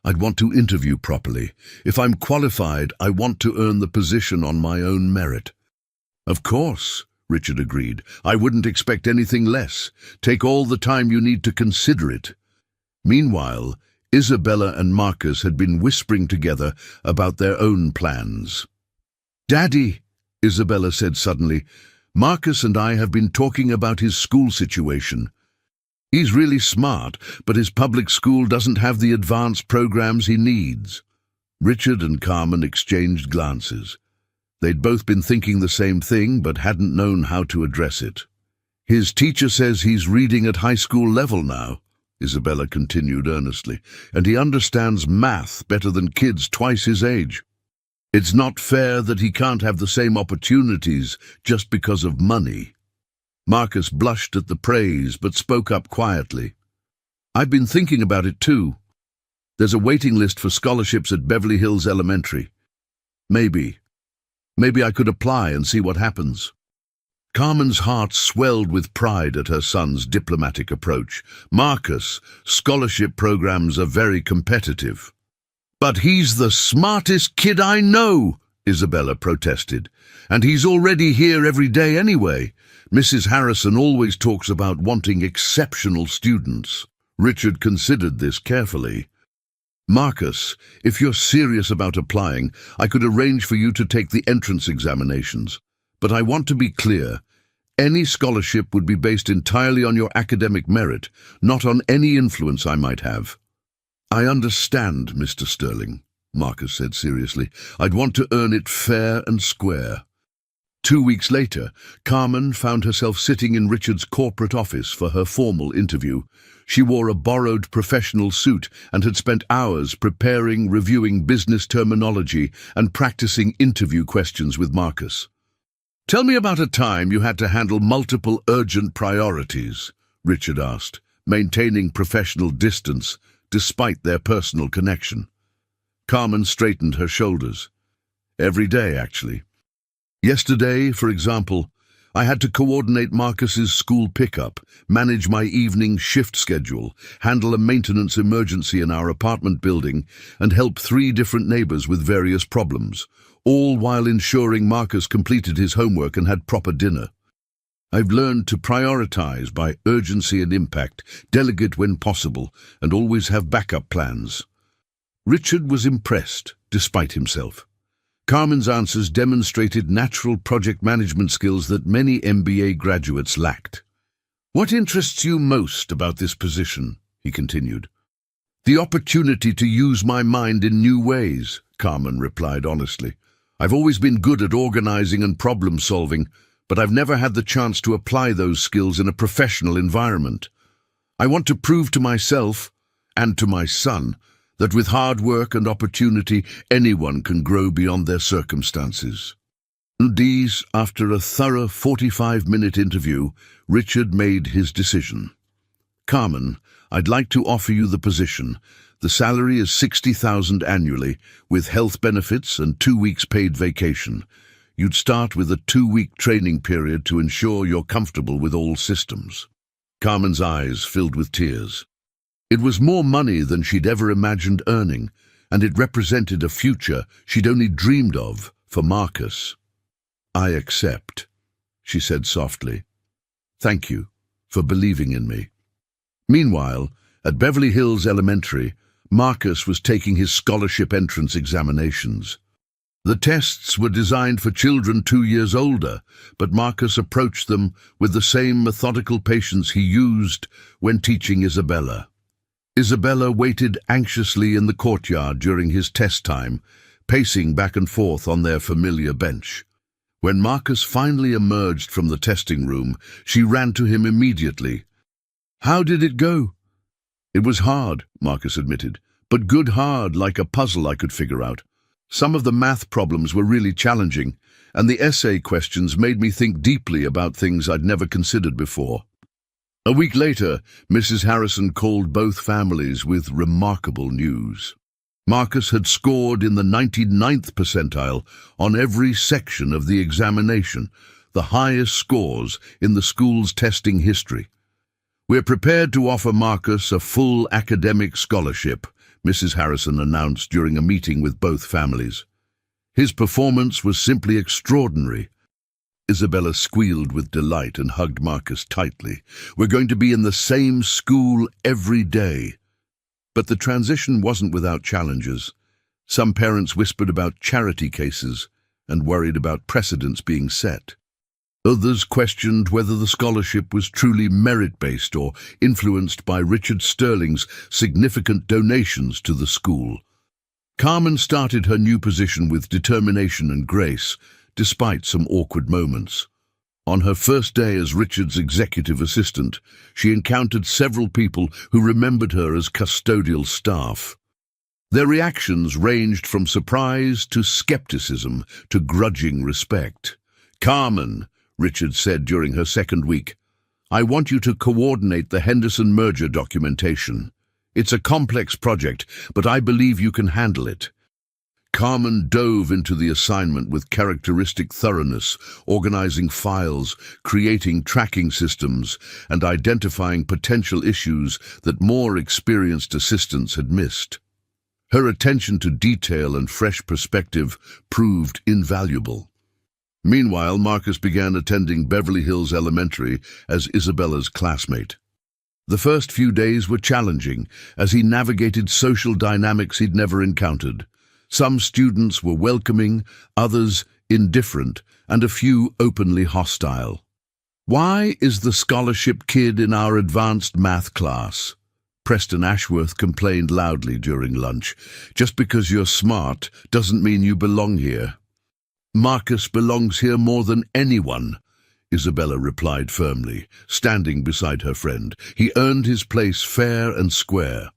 I'd want to interview properly. If I'm qualified, I want to earn the position on my own merit." "Of course," Richard agreed. "I wouldn't expect anything less. Take all the time you need to consider it." Meanwhile, Isabella and Marcus had been whispering together about their own plans. "Daddy," Isabella said suddenly, "Marcus and I have been talking about his school situation. He's really smart, but his public school doesn't have the advanced programs he needs." Richard and Carmen exchanged glances. They'd both been thinking the same thing, but hadn't known how to address it. "His teacher says he's reading at high school level now," Isabella continued earnestly, "and he understands math better than kids twice his age. It's not fair that he can't have the same opportunities just because of money." Marcus blushed at the praise, but spoke up quietly. "I've been thinking about it too. There's a waiting list for scholarships at Beverly Hills Elementary. Maybe I could apply and see what happens." Carmen's heart swelled with pride at her son's diplomatic approach. "Marcus, scholarship programs are very competitive." "But he's the smartest kid I know," Isabella protested. "And he's already here every day anyway. Mrs. Harrison always talks about wanting exceptional students." Richard considered this carefully. "Marcus, if you're serious about applying, I could arrange for you to take the entrance examinations. But I want to be clear. Any scholarship would be based entirely on your academic merit, not on any influence I might have." "I understand, Mr. Sterling," Marcus said seriously. "I'd want to earn it fair and square." 2 weeks later, Carmen found herself sitting in Richard's corporate office for her formal interview. She wore a borrowed professional suit and had spent hours preparing, reviewing business terminology, and practicing interview questions with Marcus. "Tell me about a time you had to handle multiple urgent priorities," Richard asked, maintaining professional distance despite their personal connection. Carmen straightened her shoulders. "Every day, actually. Yesterday, for example, I had to coordinate Marcus's school pickup, manage my evening shift schedule, handle a maintenance emergency in our apartment building, and help 3 different neighbors with various problems, all while ensuring Marcus completed his homework and had proper dinner. I've learned to prioritize by urgency and impact, delegate when possible, and always have backup plans." Richard was impressed, despite himself. Carmen's answers demonstrated natural project management skills that many MBA graduates lacked. "What interests you most about this position?" he continued. "The opportunity to use my mind in new ways," Carmen replied honestly. "I've always been good at organizing and problem solving, but I've never had the chance to apply those skills in a professional environment. I want to prove to myself, and to my son, that with hard work and opportunity, anyone can grow beyond their circumstances." After a thorough 45-minute interview, Richard made his decision. "Carmen, I'd like to offer you the position. The salary is $60,000 annually, with health benefits and 2 weeks paid vacation. You'd start with a 2-week training period to ensure you're comfortable with all systems." Carmen's eyes filled with tears. It was more money than she'd ever imagined earning, and it represented a future she'd only dreamed of for Marcus. "I accept," she said softly. "Thank you for believing in me." Meanwhile, at Beverly Hills Elementary, Marcus was taking his scholarship entrance examinations. The tests were designed for children 2 years older, but Marcus approached them with the same methodical patience he used when teaching Isabella. Isabella waited anxiously in the courtyard during his test time, pacing back and forth on their familiar bench. When Marcus finally emerged from the testing room, she ran to him immediately. "How did it go?" "It was hard," Marcus admitted, "but good hard, like a puzzle I could figure out. Some of the math problems were really challenging, and the essay questions made me think deeply about things I'd never considered before." A week later, Mrs. Harrison called both families with remarkable news. Marcus had scored in the 99th percentile on every section of the examination, the highest scores in the school's testing history. "We're prepared to offer Marcus a full academic scholarship," Mrs. Harrison announced during a meeting with both families. "His performance was simply extraordinary." Isabella squealed with delight and hugged Marcus tightly. "We're going to be in the same school every day." But the transition wasn't without challenges. Some parents whispered about charity cases and worried about precedents being set. Others questioned whether the scholarship was truly merit-based or influenced by Richard Sterling's significant donations to the school. Carmen started her new position with determination and grace, despite some awkward moments. On her first day as Richard's executive assistant, she encountered several people who remembered her as custodial staff. Their reactions ranged from surprise to skepticism to grudging respect. "Carmen," Richard said during her second week. "I want you to coordinate the Henderson merger documentation. It's a complex project, but I believe you can handle it." Carmen dove into the assignment with characteristic thoroughness, organizing files, creating tracking systems, and identifying potential issues that more experienced assistants had missed. Her attention to detail and fresh perspective proved invaluable. Meanwhile, Marcus began attending Beverly Hills Elementary as Isabella's classmate. The first few days were challenging as he navigated social dynamics he'd never encountered. Some students were welcoming, others indifferent, and a few openly hostile. "Why is the scholarship kid in our advanced math class?" Preston Ashworth complained loudly during lunch. "Just because you're smart doesn't mean you belong here." "Marcus belongs here more than anyone," Isabella replied firmly, standing beside her friend. "He earned his place fair and square."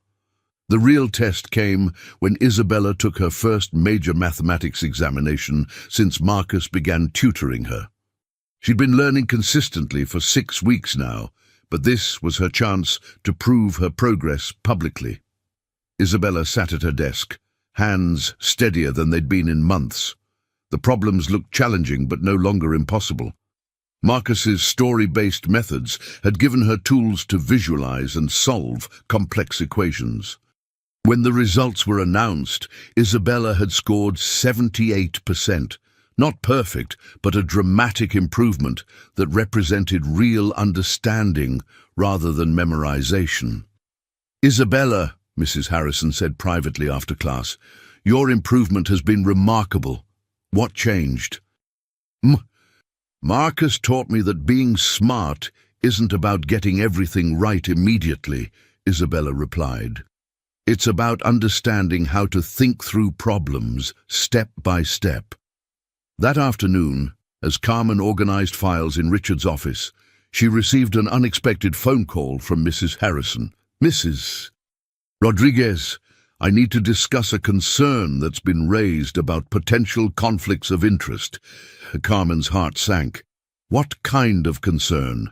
The real test came when Isabella took her first major mathematics examination since Marcus began tutoring her. She'd been learning consistently for 6 weeks now, but this was her chance to prove her progress publicly. Isabella sat at her desk, hands steadier than they'd been in months. The problems looked challenging but no longer impossible. Marcus's story-based methods had given her tools to visualize and solve complex equations. When the results were announced, Isabella had scored 78%. Not perfect, but a dramatic improvement that represented real understanding rather than memorization. "Isabella," Mrs. Harrison said privately after class, "your improvement has been remarkable. What changed?" "Marcus taught me that being smart isn't about getting everything right immediately," Isabella replied. "It's about understanding how to think through problems step by step." That afternoon, as Carmen organized files in Richard's office, she received an unexpected phone call from Mrs. Harrison. "Mrs. Rodriguez, I need to discuss a concern that's been raised about potential conflicts of interest." Carmen's heart sank. "What kind of concern?"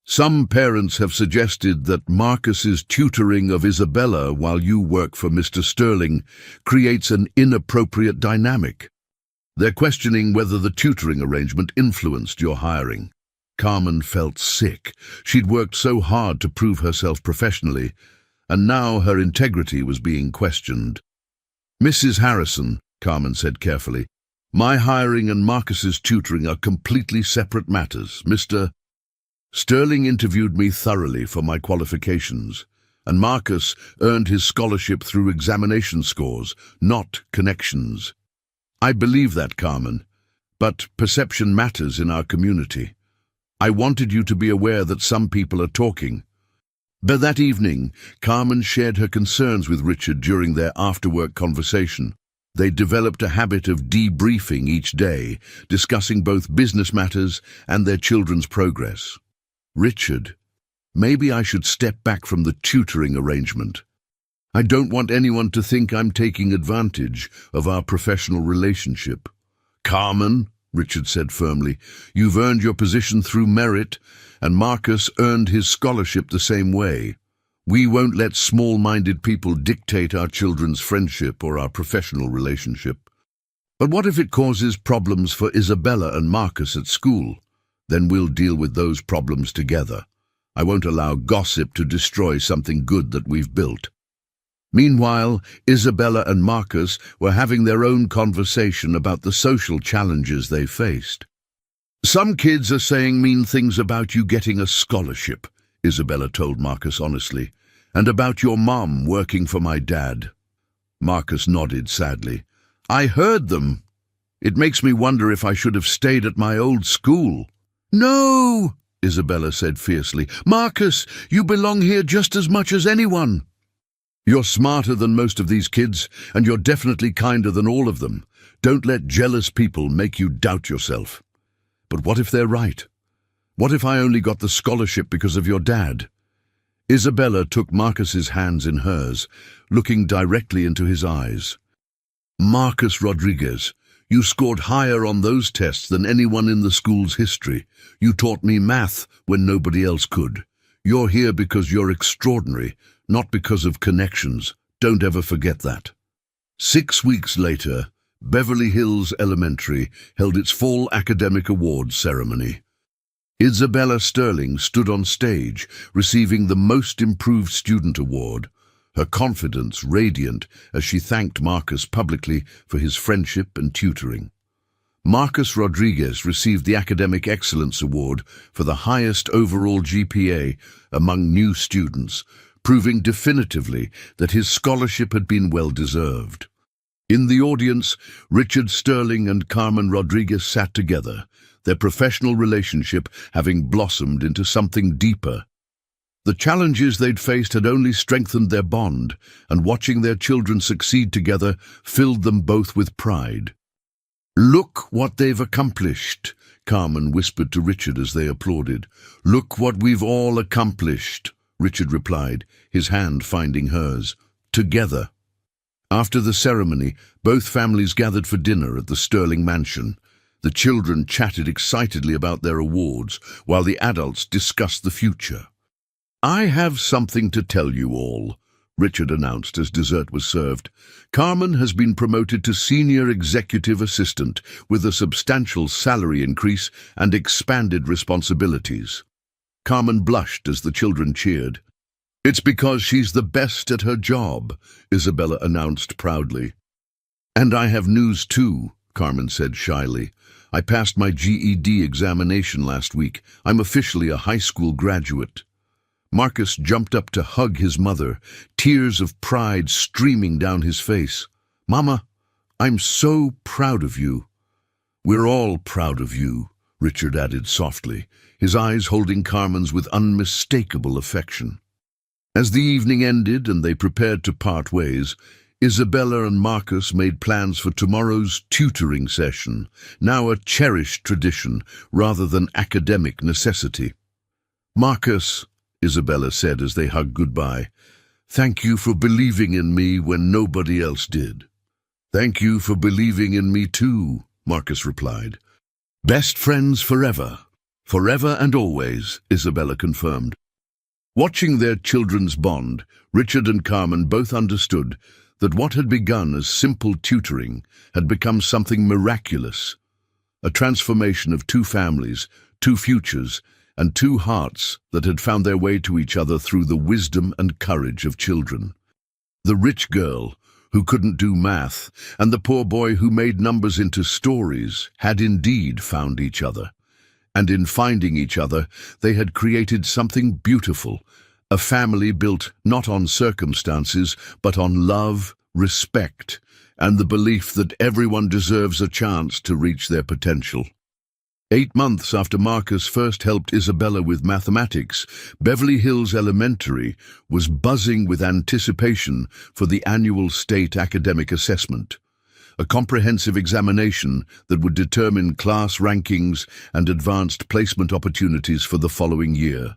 "Some parents have suggested that Marcus's tutoring of Isabella while you work for Mr. Sterling creates an inappropriate dynamic. They're questioning whether the tutoring arrangement influenced your hiring." Carmen felt sick. She'd worked so hard to prove herself professionally, and now her integrity was being questioned. "Mrs. Harrison," Carmen said carefully, "my hiring and Marcus's tutoring are completely separate matters. Mr. Sterling interviewed me thoroughly for my qualifications, and Marcus earned his scholarship through examination scores, not connections. I believe that, Carmen, but perception matters in our community. I wanted you to be aware that some people are talking." But that evening, Carmen shared her concerns with Richard during their after-work conversation. They developed a habit of debriefing each day, discussing both business matters and their children's progress. "Richard, maybe I should step back from the tutoring arrangement. I don't want anyone to think I'm taking advantage of our professional relationship." "Carmen," Richard said firmly, "you've earned your position through merit, and Marcus earned his scholarship the same way. We won't let small-minded people dictate our children's friendship or our professional relationship." "But what if it causes problems for Isabella and Marcus at school? Then we'll deal with those problems together. I won't allow gossip to destroy something good that we've built." Meanwhile, Isabella and Marcus were having their own conversation about the social challenges they faced. "Some kids are saying mean things about you getting a scholarship," Isabella told Marcus honestly, "and about your mom working for my dad." Marcus nodded sadly. "I heard them. It makes me wonder if I should have stayed at my old school." "No," Isabella said fiercely. "Marcus, you belong here just as much as anyone. You're smarter than most of these kids, and you're definitely kinder than all of them. Don't let jealous people make you doubt yourself." "But what if they're right? What if I only got the scholarship because of your dad?" Isabella took Marcus's hands in hers, looking directly into his eyes. "Marcus Rodriguez, You scored higher on those tests than anyone in the school's history. You taught me math when nobody else could. You're here because you're extraordinary, not because of connections. Don't ever forget that." 6 weeks later, Beverly Hills Elementary held its fall academic awards ceremony. Isabella Sterling stood on stage, receiving the Most Improved Student Award, her confidence radiant as she thanked Marcus publicly for his friendship and tutoring. Marcus Rodriguez received the Academic Excellence Award for the highest overall GPA among new students, proving definitively that his scholarship had been well-deserved. In the audience, Richard Sterling and Carmen Rodriguez sat together, their professional relationship having blossomed into something deeper. The challenges they'd faced had only strengthened their bond, and watching their children succeed together filled them both with pride. "Look what they've accomplished," Carmen whispered to Richard as they applauded. "Look what we've all accomplished," Richard replied, his hand finding hers. "Together." After the ceremony, both families gathered for dinner at the Sterling mansion. The children chatted excitedly about their awards, while the adults discussed the future. "I have something to tell you all," Richard announced as dessert was served. "Carmen has been promoted to Senior Executive Assistant with a substantial salary increase and expanded responsibilities." Carmen blushed as the children cheered. "It's because she's the best at her job," Isabella announced proudly. "And I have news too," Carmen said shyly. "I passed my GED examination last week. I'm officially a high school graduate." Marcus jumped up to hug his mother, tears of pride streaming down his face. "Mama, I'm so proud of you." "We're all proud of you," Richard added softly, his eyes holding Carmen's with unmistakable affection. As the evening ended and they prepared to part ways, Isabella and Marcus made plans for tomorrow's tutoring session, now a cherished tradition rather than academic necessity. "Marcus," Isabella said as they hugged goodbye, "thank you for believing in me when nobody else did." "Thank you for believing in me too," Marcus replied. "Best friends forever." "Forever and always," Isabella confirmed. Watching their children's bond, Richard and Carmen both understood that what had begun as simple tutoring had become something miraculous, a transformation of two families, two futures, and two hearts that had found their way to each other through the wisdom and courage of children. The rich girl, who couldn't do math, and the poor boy who made numbers into stories had indeed found each other. And in finding each other, they had created something beautiful, a family built not on circumstances, but on love, respect, and the belief that everyone deserves a chance to reach their potential. 8 months after Marcus first helped Isabella with mathematics, Beverly Hills Elementary was buzzing with anticipation for the annual state academic assessment, a comprehensive examination that would determine class rankings and advanced placement opportunities for the following year.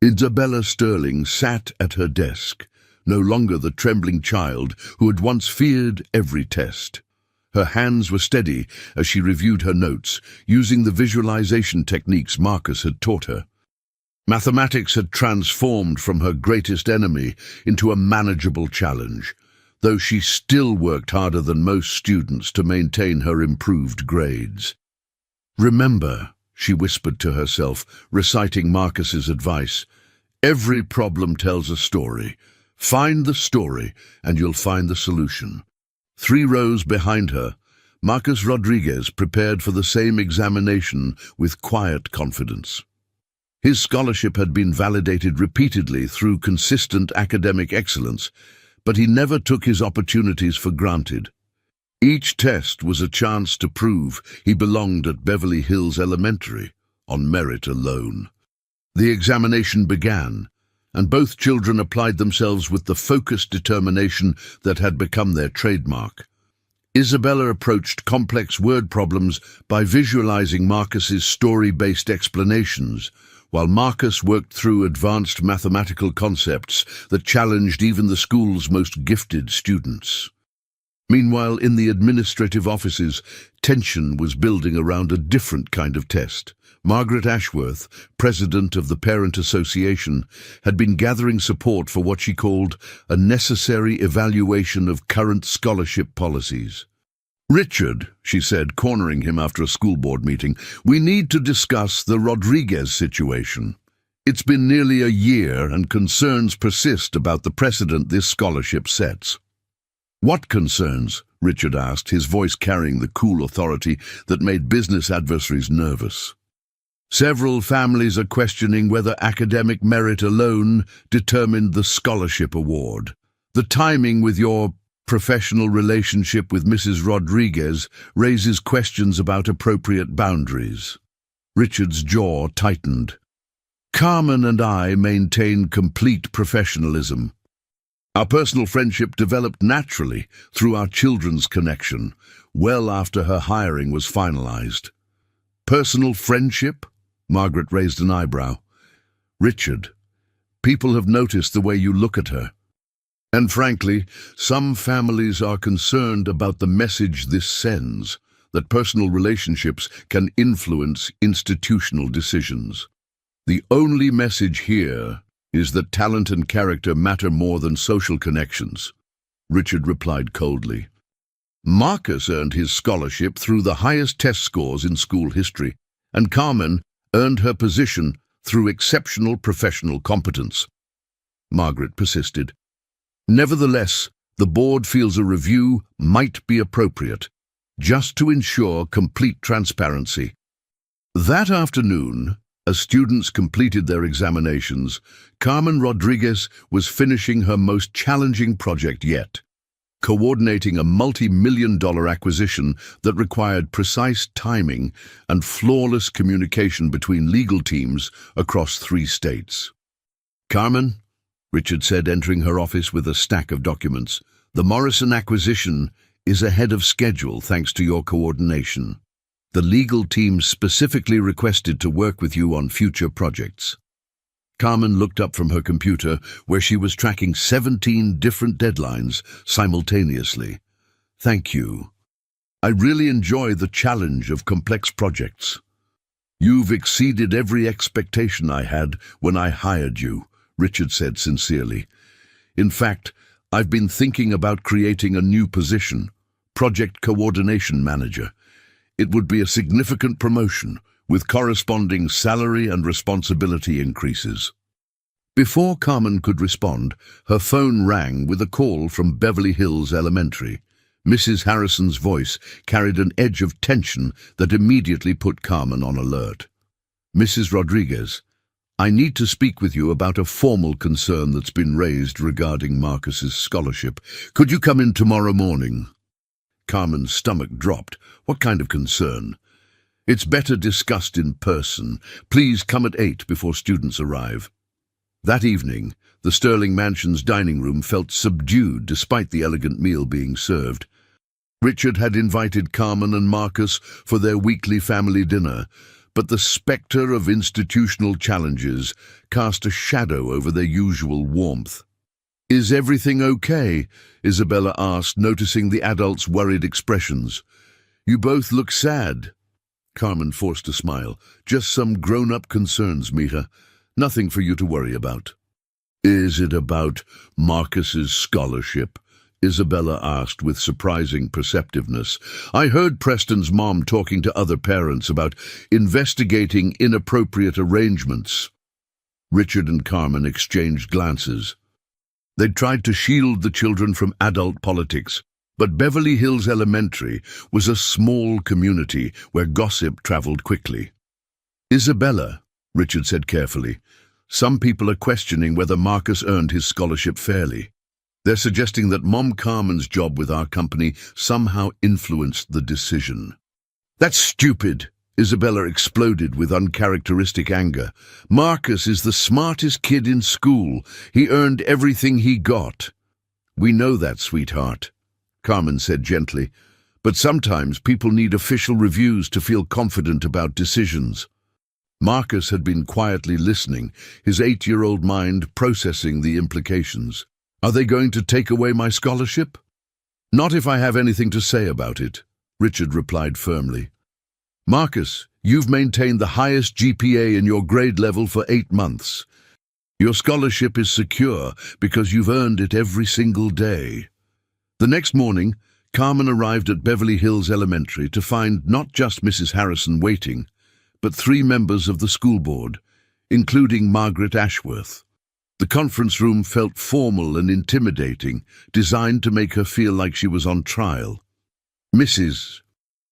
Isabella Sterling sat at her desk, no longer the trembling child who had once feared every test. Her hands were steady as she reviewed her notes, using the visualization techniques Marcus had taught her. Mathematics had transformed from her greatest enemy into a manageable challenge, though she still worked harder than most students to maintain her improved grades. "Remember," she whispered to herself, reciting Marcus's advice, "every problem tells a story. Find the story, and you'll find the solution." 3 rows behind her, Marcus Rodriguez prepared for the same examination with quiet confidence. His scholarship had been validated repeatedly through consistent academic excellence, but he never took his opportunities for granted. Each test was a chance to prove he belonged at Beverly Hills Elementary, on merit alone. The examination began, and both children applied themselves with the focused determination that had become their trademark. Isabella approached complex word problems by visualizing Marcus's story-based explanations, while Marcus worked through advanced mathematical concepts that challenged even the school's most gifted students. Meanwhile, in the administrative offices, tension was building around a different kind of test. Margaret Ashworth, president of the Parent Association, had been gathering support for what she called a necessary evaluation of current scholarship policies. "Richard," she said, cornering him after a school board meeting, "we need to discuss the Rodriguez situation. It's been nearly a year and concerns persist about the precedent this scholarship sets." "What concerns?" Richard asked, his voice carrying the cool authority that made business adversaries nervous. "Several families are questioning whether academic merit alone determined the scholarship award. The timing with your professional relationship with Mrs. Rodriguez raises questions about appropriate boundaries." Richard's jaw tightened. "Carmen and I maintain complete professionalism. Our personal friendship developed naturally through our children's connection, well after her hiring was finalized." "Personal friendship?" Margaret raised an eyebrow. "Richard, people have noticed the way you look at her. And frankly, some families are concerned about the message this sends, that personal relationships can influence institutional decisions. The only message here is that talent and character matter more than social connections." Richard replied coldly. "Marcus earned his scholarship through the highest test scores in school history, and Carmen earned her position through exceptional professional competence." Margaret persisted. "Nevertheless, the board feels a review might be appropriate, just to ensure complete transparency." That afternoon, as students completed their examinations, Carmen Rodriguez was finishing her most challenging project yet, coordinating a multi-million-dollar acquisition that required precise timing and flawless communication between legal teams across 3 states. "Carmen," Richard said, entering her office with a stack of documents, "the Morrison acquisition is ahead of schedule thanks to your coordination. The legal team specifically requested to work with you on future projects." Carmen looked up from her computer, where she was tracking 17 different deadlines simultaneously. "Thank you. I really enjoy the challenge of complex projects. You've exceeded every expectation I had when I hired you," Richard said sincerely. "In fact, I've been thinking about creating a new position, Project Coordination Manager. It would be a significant promotion, with corresponding salary and responsibility increases." Before Carmen could respond, her phone rang with a call from Beverly Hills Elementary. Mrs. Harrison's voice carried an edge of tension that immediately put Carmen on alert. "Mrs. Rodriguez, I need to speak with you about a formal concern that's been raised regarding Marcus's scholarship. Could you come in tomorrow morning?" Carmen's stomach dropped. What kind of concern? "It's better discussed in person. Please come at 8 before students arrive." That evening, the Sterling Mansion's dining room felt subdued despite the elegant meal being served. Richard had invited Carmen and Marcus for their weekly family dinner, but the spectre of institutional challenges cast a shadow over their usual warmth. "Is everything okay?" Isabella asked, noticing the adults' worried expressions. "You both look sad." Carmen forced a smile. "Just some grown-up concerns, Mita. Nothing for you to worry about." "Is it about Marcus's scholarship?" Isabella asked with surprising perceptiveness. "I heard Preston's mom talking to other parents about investigating inappropriate arrangements." Richard and Carmen exchanged glances. They'd tried to shield the children from adult politics, but Beverly Hills Elementary was a small community where gossip traveled quickly. "Isabella," Richard said carefully, "some people are questioning whether Marcus earned his scholarship fairly. They're suggesting that Mom Carmen's job with our company somehow influenced the decision." "That's stupid!" Isabella exploded with uncharacteristic anger. "Marcus is the smartest kid in school. He earned everything he got." "We know that, sweetheart," Carmen said gently, "but sometimes people need official reviews to feel confident about decisions." Marcus had been quietly listening, his 8-year-old mind processing the implications. "Are they going to take away my scholarship?" Not if I have anything to say about it, Richard replied firmly. Marcus, you've maintained the highest GPA in your grade level for 8 months. Your scholarship is secure because you've earned it every single day. The next morning, Carmen arrived at Beverly Hills Elementary to find not just Mrs. Harrison waiting, but 3 members of the school board, including Margaret Ashworth. The conference room felt formal and intimidating, designed to make her feel like she was on trial. Mrs.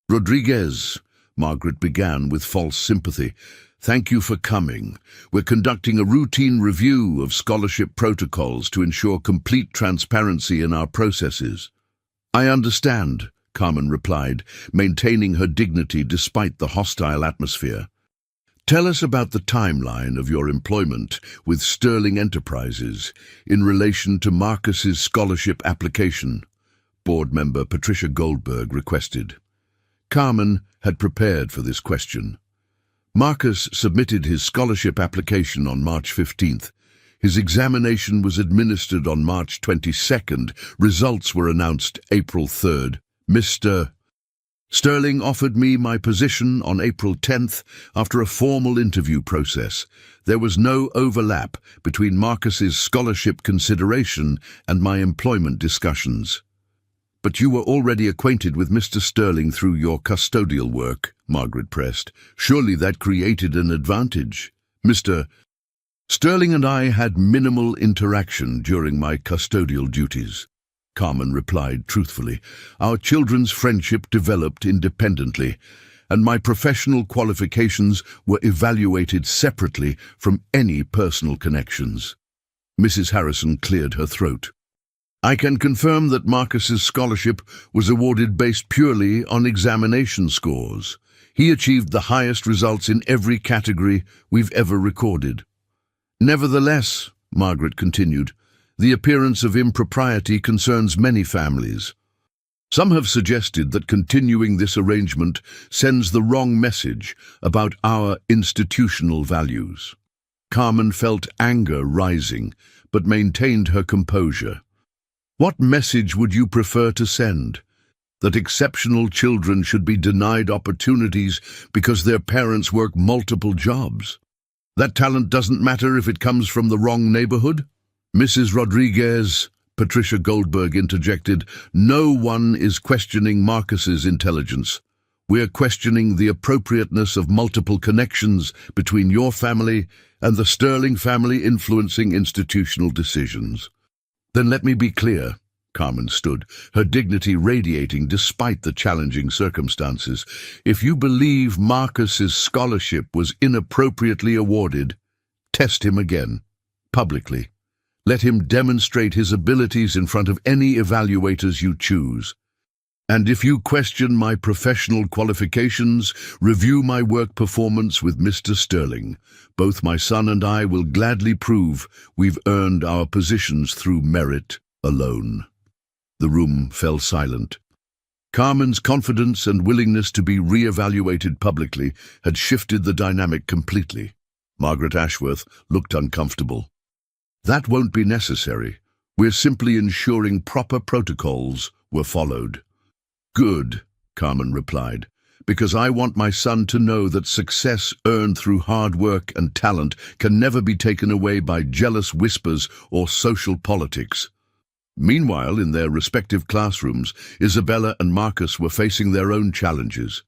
Rodriguez, Margaret began with false sympathy. Thank you for coming. We're conducting a routine review of scholarship protocols to ensure complete transparency in our processes. I understand, Carmen replied, maintaining her dignity despite the hostile atmosphere. Tell us about the timeline of your employment with Sterling Enterprises in relation to Marcus's scholarship application, board member Patricia Goldberg requested. Carmen had prepared for this question. Marcus submitted his scholarship application on March 15th. His examination was administered on March 22nd. Results were announced April 3rd. Mr. Sterling offered me my position on April 10th after a formal interview process. There was no overlap between Marcus's scholarship consideration and my employment discussions. But you were already acquainted with Mr. Sterling through your custodial work, Margaret pressed. Surely that created an advantage. Mr. Sterling and I had minimal interaction during my custodial duties, Carmen replied truthfully. Our children's friendship developed independently, and my professional qualifications were evaluated separately from any personal connections. Mrs. Harrison cleared her throat. I can confirm that Marcus's scholarship was awarded based purely on examination scores. He achieved the highest results in every category we've ever recorded. Nevertheless, Margaret continued, the appearance of impropriety concerns many families. Some have suggested that continuing this arrangement sends the wrong message about our institutional values. Carmen felt anger rising, but maintained her composure. What message would you prefer to send? That exceptional children should be denied opportunities because their parents work multiple jobs? That talent doesn't matter if it comes from the wrong neighborhood? Mrs. Rodriguez, Patricia Goldberg interjected, no one is questioning Marcus's intelligence. We're questioning the appropriateness of multiple connections between your family and the Sterling family influencing institutional decisions. Then let me be clear. Carmen stood, her dignity radiating despite the challenging circumstances. If you believe Marcus's scholarship was inappropriately awarded, test him again, publicly. Let him demonstrate his abilities in front of any evaluators you choose. And if you question my professional qualifications, review my work performance with Mr. Sterling. Both my son and I will gladly prove we've earned our positions through merit alone. The room fell silent. Carmen's confidence and willingness to be re-evaluated publicly had shifted the dynamic completely. Margaret Ashworth looked uncomfortable. That won't be necessary. We're simply ensuring proper protocols were followed. Good, Carmen replied, because I want my son to know that success earned through hard work and talent can never be taken away by jealous whispers or social politics. Meanwhile, in their respective classrooms, Isabella and Marcus were facing their own challenges.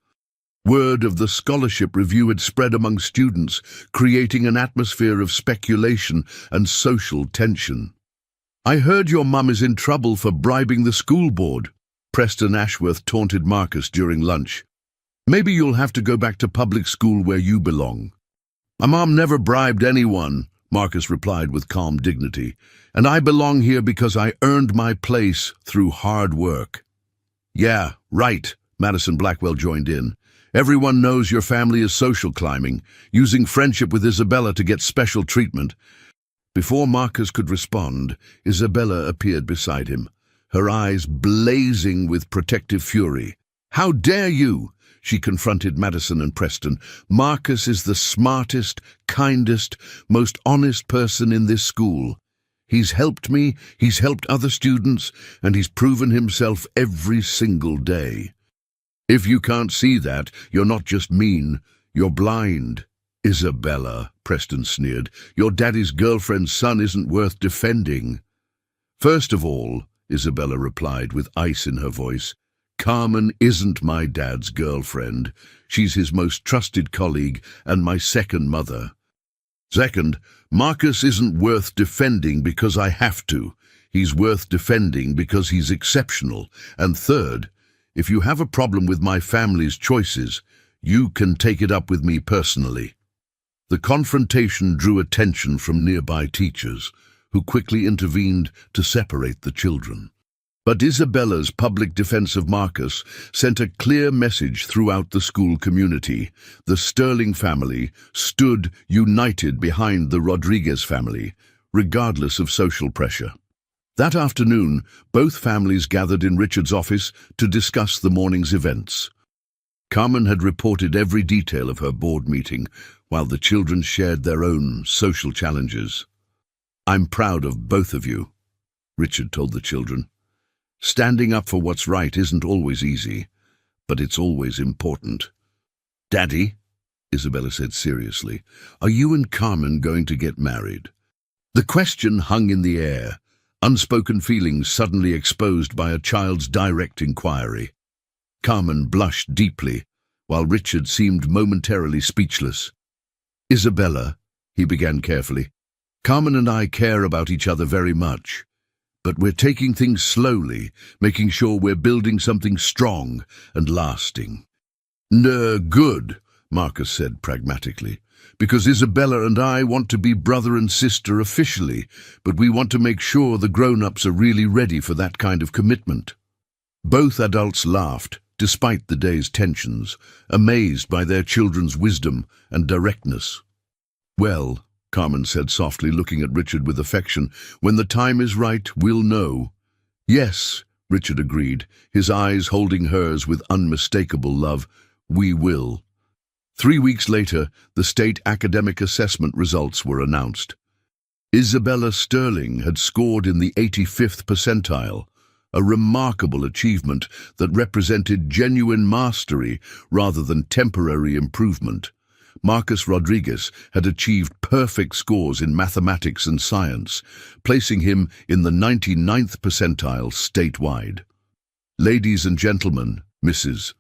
Word of the scholarship review had spread among students, creating an atmosphere of speculation and social tension. I heard your mum is in trouble for bribing the school board, Preston Ashworth taunted Marcus during lunch. Maybe you'll have to go back to public school where you belong. My mom never bribed anyone, Marcus replied with calm dignity, and I belong here because I earned my place through hard work. Yeah, right, Madison Blackwell joined in. Everyone knows your family is social climbing, using friendship with Isabella to get special treatment. Before Marcus could respond, Isabella appeared beside him, her eyes blazing with protective fury. How dare you? She confronted Madison and Preston. Marcus is the smartest, kindest, most honest person in this school. He's helped me, he's helped other students, and he's proven himself every single day. If you can't see that, you're not just mean, you're blind. Isabella, Preston sneered, your daddy's girlfriend's son isn't worth defending. First of all, Isabella replied with ice in her voice, Carmen isn't my dad's girlfriend. She's his most trusted colleague and my second mother. Second, Marcus isn't worth defending because I have to. He's worth defending because he's exceptional. And third, if you have a problem with my family's choices, you can take it up with me personally. The confrontation drew attention from nearby teachers, who quickly intervened to separate the children. But Isabella's public defense of Marcus sent a clear message throughout the school community. The Sterling family stood united behind the Rodriguez family, regardless of social pressure. That afternoon, both families gathered in Richard's office to discuss the morning's events. Carmen had reported every detail of her board meeting, while the children shared their own social challenges. "I'm proud of both of you," Richard told the children. "Standing up for what's right isn't always easy, but it's always important." "Daddy," Isabella said seriously, "are you and Carmen going to get married?" The question hung in the air, unspoken feelings suddenly exposed by a child's direct inquiry. Carmen blushed deeply, while Richard seemed momentarily speechless. "Isabella," he began carefully, "Carmen and I care about each other very much. But we're taking things slowly, making sure we're building something strong and lasting." Good," Marcus said pragmatically, "because Isabella and I want to be brother and sister officially, but we want to make sure the grown-ups are really ready for that kind of commitment." Both adults laughed, despite the day's tensions, amazed by their children's wisdom and directness. "Well," Carmen said softly, looking at Richard with affection, "when the time is right, we'll know." "Yes," Richard agreed, his eyes holding hers with unmistakable love, "we will." 3 weeks later, the state academic assessment results were announced. Isabella Sterling had scored in the 85th percentile, a remarkable achievement that represented genuine mastery rather than temporary improvement. Marcus Rodriguez had achieved perfect scores in mathematics and science, placing him in the 99th percentile statewide. "Ladies and gentlemen, Mrs.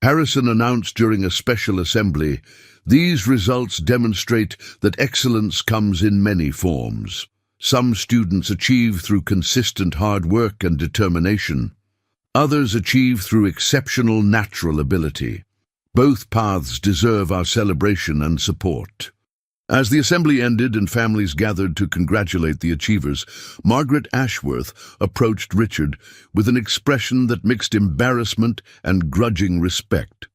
Harrison announced during a special assembly, these results demonstrate that excellence comes in many forms. Some students achieve through consistent hard work and determination. Others achieve through exceptional natural ability. Both paths deserve our celebration and support." As the assembly ended and families gathered to congratulate the achievers, Margaret Ashworth approached Richard with an expression that mixed embarrassment and grudging respect.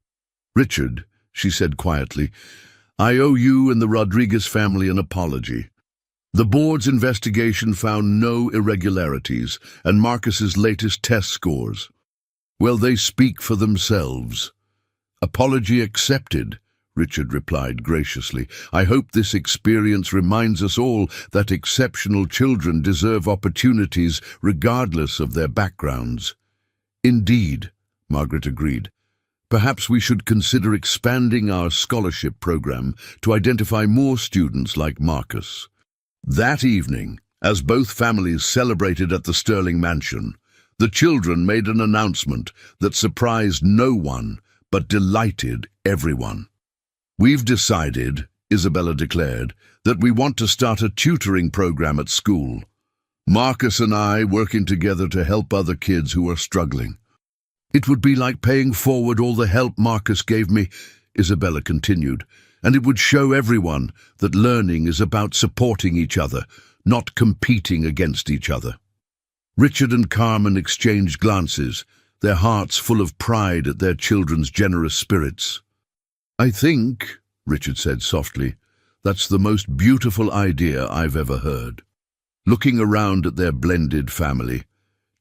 "Richard," she said quietly, "I owe you and the Rodriguez family an apology. The board's investigation found no irregularities, and Marcus's latest test scores, well, they speak for themselves." "Apology accepted," Richard replied graciously. "I hope this experience reminds us all that exceptional children deserve opportunities regardless of their backgrounds." "Indeed," Margaret agreed. "Perhaps we should consider expanding our scholarship program to identify more students like Marcus." That evening, as both families celebrated at the Sterling mansion, the children made an announcement that surprised no one but delighted everyone. "We've decided," Isabella declared, "that we want to start a tutoring program at school. Marcus and I working together to help other kids who are struggling. It would be like paying forward all the help Marcus gave me," Isabella continued, "and it would show everyone that learning is about supporting each other, not competing against each other." Richard and Carmen exchanged glances, their hearts full of pride at their children's generous spirits. "I think," Richard said softly, "that's the most beautiful idea I've ever heard." Looking around at their blended family,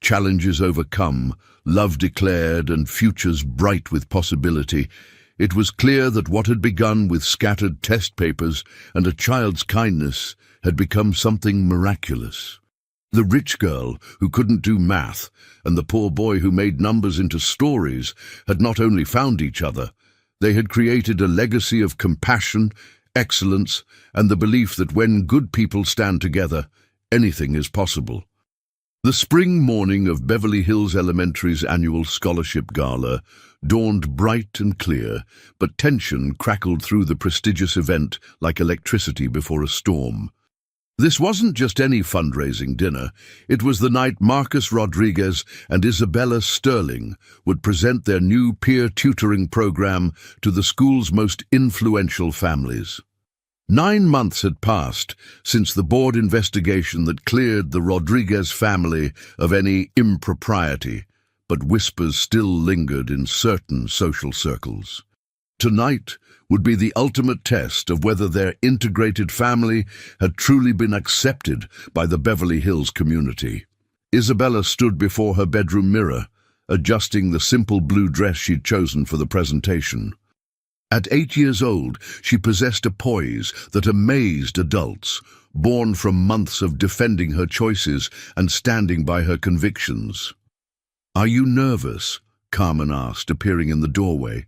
challenges overcome, love declared, and futures bright with possibility, it was clear that what had begun with scattered test papers and a child's kindness had become something miraculous. The rich girl who couldn't do math and the poor boy who made numbers into stories had not only found each other, they had created a legacy of compassion, excellence, and the belief that when good people stand together, anything is possible. The spring morning of Beverly Hills Elementary's annual scholarship gala dawned bright and clear, but tension crackled through the prestigious event like electricity before a storm. This wasn't just any fundraising dinner. It was the night Marcus Rodriguez and Isabella Sterling would present their new peer tutoring program to the school's most influential families. 9 months had passed since the board investigation that cleared the Rodriguez family of any impropriety, but whispers still lingered in certain social circles. Tonight would be the ultimate test of whether their integrated family had truly been accepted by the Beverly Hills community. Isabella stood before her bedroom mirror, adjusting the simple blue dress she'd chosen for the presentation. At 8 years old, she possessed a poise that amazed adults, born from months of defending her choices and standing by her convictions. "Are you nervous?" Carmen asked, appearing in the doorway.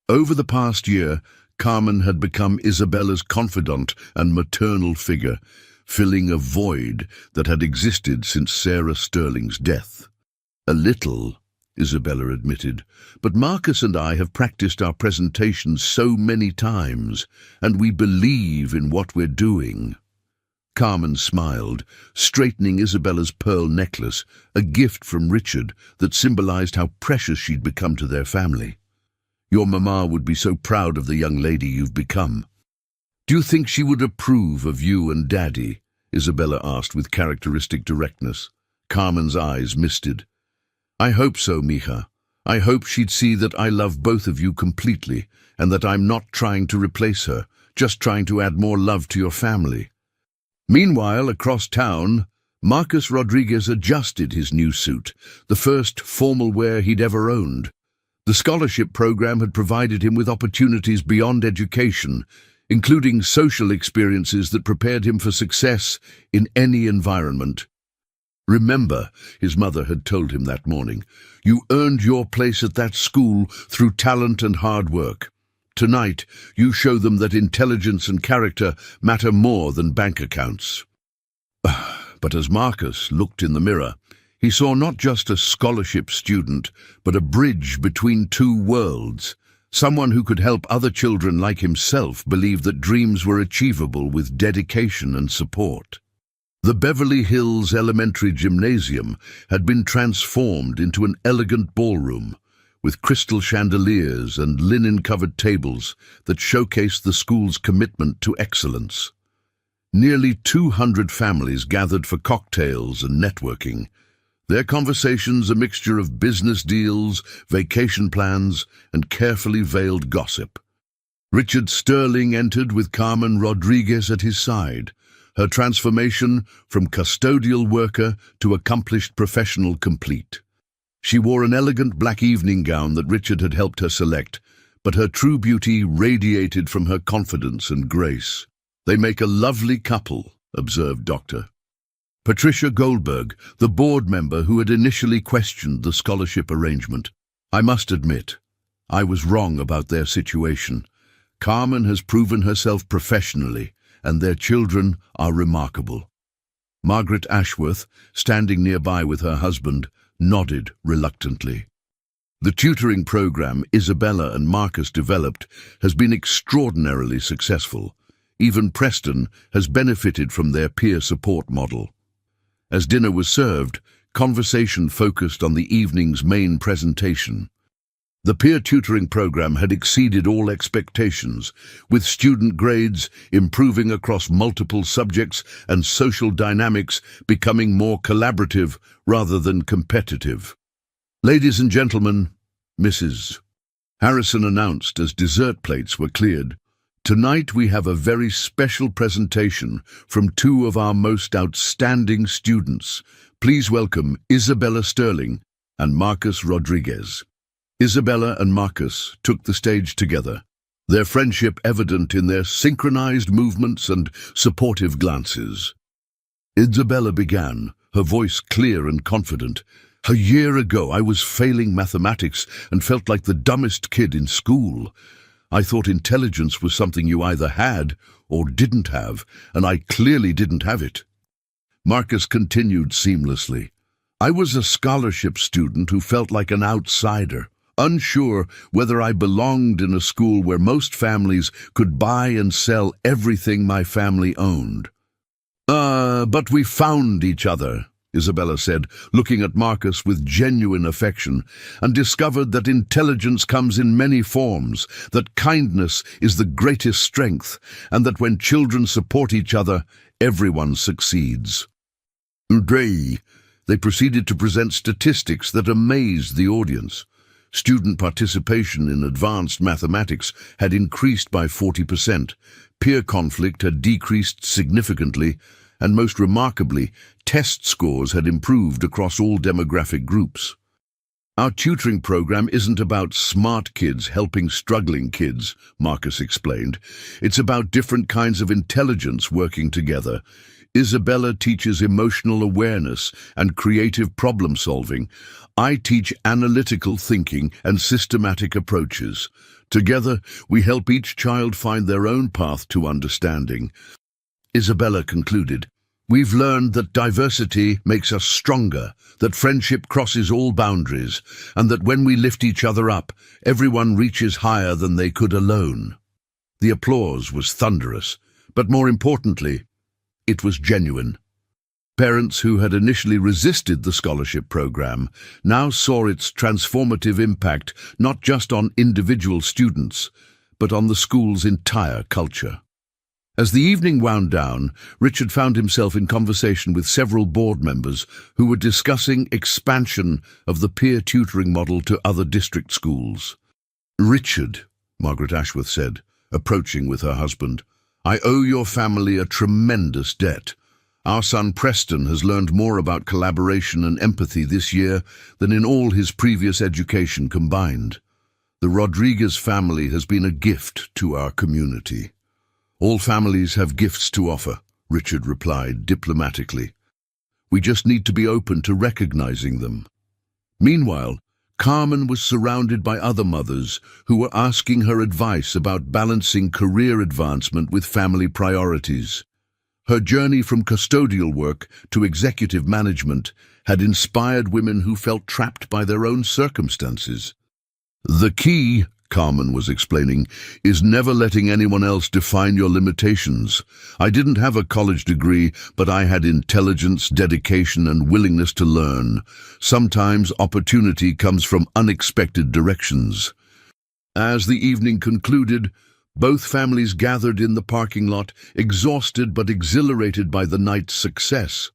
Over the past year, Carmen had become Isabella's confidant and maternal figure, filling a void that had existed since Sarah Sterling's death. "A little," Isabella admitted, "but Marcus and I have practiced our presentations so many times, and we believe in what we're doing." Carmen smiled, straightening Isabella's pearl necklace, a gift from Richard that symbolized how precious she'd become to their family. "Your mama would be so proud of the young lady you've become." "Do you think she would approve of you and Daddy?" Isabella asked with characteristic directness. Carmen's eyes misted. "I hope so, mija. I hope she'd see that I love both of you completely, and that I'm not trying to replace her, just trying to add more love to your family." Meanwhile, across town, Marcus Rodriguez adjusted his new suit, the first formal wear he'd ever owned. The scholarship program had provided him with opportunities beyond education, including social experiences that prepared him for success in any environment. "Remember," his mother had told him that morning, "you earned your place at that school through talent and hard work. Tonight, you show them that intelligence and character matter more than bank accounts." But as Marcus looked in the mirror, he saw not just a scholarship student, but a bridge between two worlds, someone who could help other children like himself believe that dreams were achievable with dedication and support. The Beverly Hills Elementary Gymnasium had been transformed into an elegant ballroom, with crystal chandeliers and linen-covered tables that showcased the school's commitment to excellence. Nearly 200 families gathered for cocktails and networking, their conversations a mixture of business deals, vacation plans, and carefully veiled gossip. Richard Sterling entered with Carmen Rodriguez at his side, her transformation from custodial worker to accomplished professional complete. She wore an elegant black evening gown that Richard had helped her select, but her true beauty radiated from her confidence and grace. "They make a lovely couple," observed Dr. Patricia Goldberg, the board member who had initially questioned the scholarship arrangement. "I must admit, I was wrong about their situation. Carmen has proven herself professionally, and their children are remarkable." Margaret Ashworth, standing nearby with her husband, nodded reluctantly. "The tutoring program Isabella and Marcus developed has been extraordinarily successful. Even Preston has benefited from their peer support model." As dinner was served, conversation focused on the evening's main presentation. The peer tutoring program had exceeded all expectations, with student grades improving across multiple subjects and social dynamics becoming more collaborative rather than competitive. "Ladies and gentlemen," Mrs. Harrison announced as dessert plates were cleared, "tonight we have a very special presentation from two of our most outstanding students. Please welcome Isabella Sterling and Marcus Rodriguez." Isabella and Marcus took the stage together, their friendship evident in their synchronized movements and supportive glances. Isabella began, her voice clear and confident. "A year ago, I was failing mathematics and felt like the dumbest kid in school. I thought intelligence was something you either had or didn't have, and I clearly didn't have it." Marcus continued seamlessly. "I was a scholarship student who felt like an outsider, unsure whether I belonged in a school where most families could buy and sell everything my family owned." But we found each other," Isabella said, looking at Marcus with genuine affection, "and discovered that intelligence comes in many forms, that kindness is the greatest strength, and that when children support each other, everyone succeeds." They proceeded to present statistics that amazed the audience. Student participation in advanced mathematics had increased by 40%, peer conflict had decreased significantly, and most remarkably, test scores had improved across all demographic groups. "Our tutoring program isn't about smart kids helping struggling kids," Marcus explained. "It's about different kinds of intelligence working together. Isabella teaches emotional awareness and creative problem-solving. I teach analytical thinking and systematic approaches. Together, we help each child find their own path to understanding." Isabella concluded, "We've learned that diversity makes us stronger, that friendship crosses all boundaries, and that when we lift each other up, everyone reaches higher than they could alone." The applause was thunderous, but more importantly, it was genuine. Parents who had initially resisted the scholarship program now saw its transformative impact not just on individual students, but on the school's entire culture. As the evening wound down, Richard found himself in conversation with several board members who were discussing expansion of the peer tutoring model to other district schools. "Richard," Margaret Ashworth said, approaching with her husband, "I owe your family a tremendous debt. Our son Preston has learned more about collaboration and empathy this year than in all his previous education combined. The Rodriguez family has been a gift to our community." "All families have gifts to offer," Richard replied diplomatically. "We just need to be open to recognizing them." Meanwhile, Carmen was surrounded by other mothers who were asking her advice about balancing career advancement with family priorities. Her journey from custodial work to executive management had inspired women who felt trapped by their own circumstances. "The key," Carmen was explaining, "is never letting anyone else define your limitations. I didn't have a college degree, but I had intelligence, dedication, and willingness to learn. Sometimes opportunity comes from unexpected directions." As the evening concluded, both families gathered in the parking lot, exhausted but exhilarated by the night's success.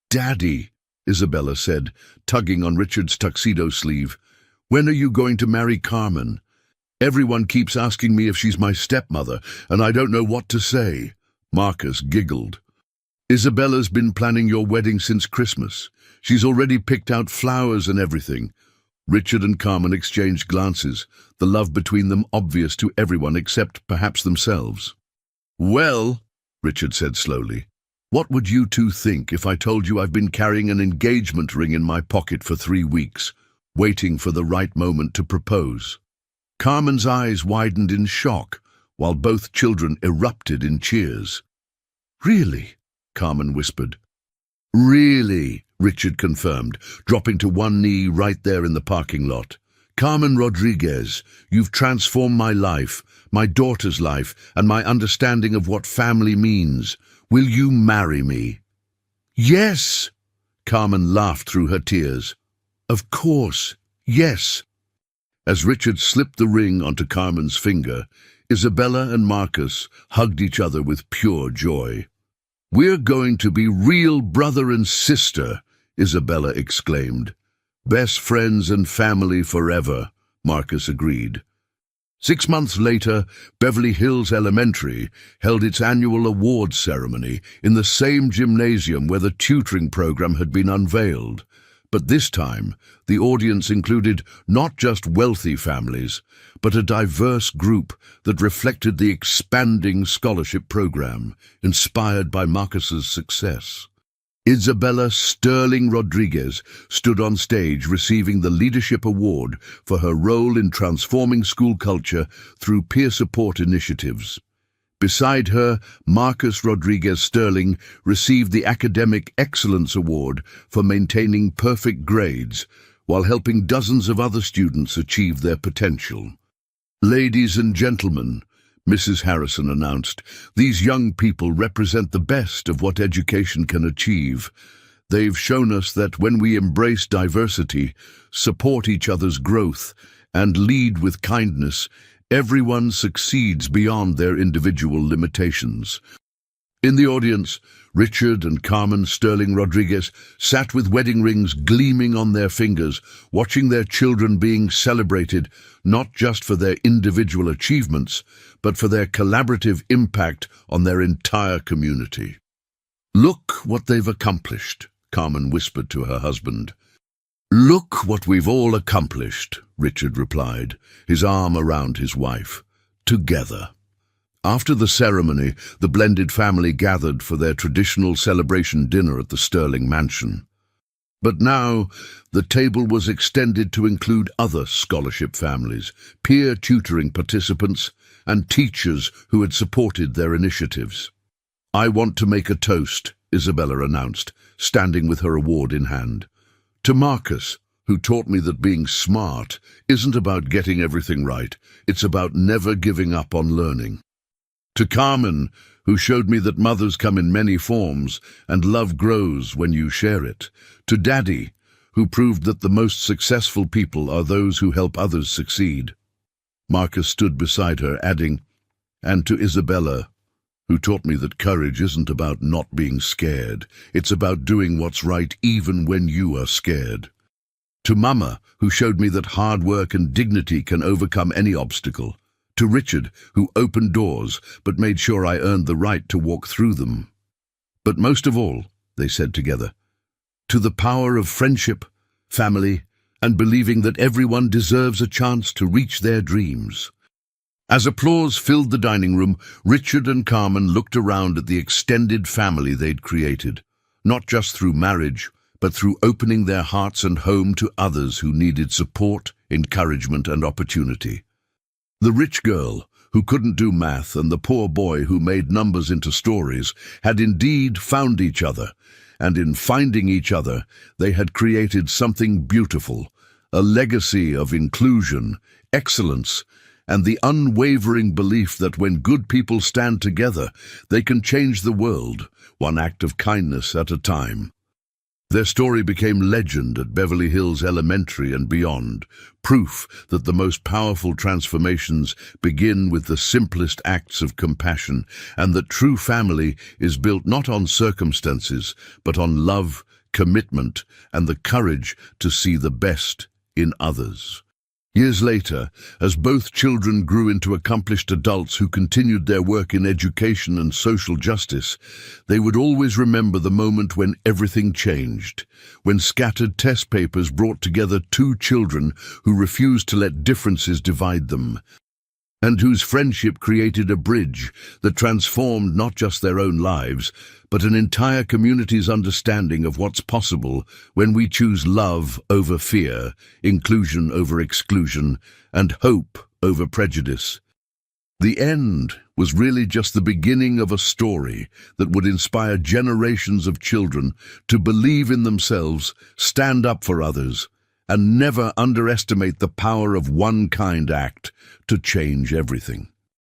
"Daddy," Isabella said, tugging on Richard's tuxedo sleeve, "when are you going to marry Carmen? Everyone keeps asking me if she's my stepmother, and I don't know what to say." Marcus giggled. "Isabella's been planning your wedding since Christmas. She's already picked out flowers and everything." Richard and Carmen exchanged glances, the love between them obvious to everyone except perhaps themselves. "Well," Richard said slowly, "what would you two think if I told you I've been carrying an engagement ring in my pocket for 3 weeks, waiting for the right moment to propose?" Carmen's eyes widened in shock, while both children erupted in cheers. "Really?" Carmen whispered. "Really," Richard confirmed, dropping to one knee right there in the parking lot. "Carmen Rodriguez, you've transformed my life, my daughter's life, and my understanding of what family means. Will you marry me?" "Yes!" Carmen laughed through her tears. "Of course, yes." As Richard slipped the ring onto Carmen's finger, Isabella and Marcus hugged each other with pure joy. "We're going to be real brother and sister," Isabella exclaimed. "Best friends and family forever," Marcus agreed. 6 months later, Beverly Hills Elementary held its annual awards ceremony in the same gymnasium where the tutoring program had been unveiled. But this time, the audience included not just wealthy families, but a diverse group that reflected the expanding scholarship program, inspired by Marcus's success. Isabella Sterling Rodriguez stood on stage receiving the Leadership Award for her role in transforming school culture through peer support initiatives. Beside her, Marcus Rodriguez Sterling received the Academic Excellence Award for maintaining perfect grades while helping dozens of other students achieve their potential. "Ladies and gentlemen," Mrs. Harrison announced, "these young people represent the best of what education can achieve. They've shown us that when we embrace diversity, support each other's growth, and lead with kindness, everyone succeeds beyond their individual limitations." In the audience, Richard and Carmen Sterling Rodriguez sat with wedding rings gleaming on their fingers, watching their children being celebrated not just for their individual achievements, but for their collaborative impact on their entire community. "Look what they've accomplished," Carmen whispered to her husband. "Look what we've all accomplished," Richard replied, his arm around his wife. "Together." After the ceremony, the blended family gathered for their traditional celebration dinner at the Sterling mansion. But now, the table was extended to include other scholarship families, peer tutoring participants, and teachers who had supported their initiatives. "I want to make a toast," Isabella announced, standing with her award in hand. "To Marcus, who taught me that being smart isn't about getting everything right, it's about never giving up on learning. To Carmen, who showed me that mothers come in many forms and love grows when you share it. To Daddy, who proved that the most successful people are those who help others succeed." Marcus stood beside her, adding, "And to Isabella, who taught me that courage isn't about not being scared, it's about doing what's right even when you are scared. To Mama, who showed me that hard work and dignity can overcome any obstacle. To Richard, who opened doors but made sure I earned the right to walk through them. But most of all," they said together, "to the power of friendship, family, and believing that everyone deserves a chance to reach their dreams." As applause filled the dining room, Richard and Carmen looked around at the extended family they'd created, not just through marriage, but through opening their hearts and home to others who needed support, encouragement, and opportunity. The rich girl, who couldn't do math, and the poor boy who made numbers into stories, had indeed found each other, and in finding each other, they had created something beautiful, a legacy of inclusion, excellence, and the unwavering belief that when good people stand together, they can change the world, one act of kindness at a time. Their story became legend at Beverly Hills Elementary and beyond, proof that the most powerful transformations begin with the simplest acts of compassion, and that true family is built not on circumstances, but on love, commitment, and the courage to see the best in others. Years later, as both children grew into accomplished adults who continued their work in education and social justice, they would always remember the moment when everything changed, when scattered test papers brought together two children who refused to let differences divide them, and whose friendship created a bridge that transformed not just their own lives, but an entire community's understanding of what's possible when we choose love over fear, inclusion over exclusion, and hope over prejudice. The end was really just the beginning of a story that would inspire generations of children to believe in themselves, stand up for others, and never underestimate the power of one kind act to change everything.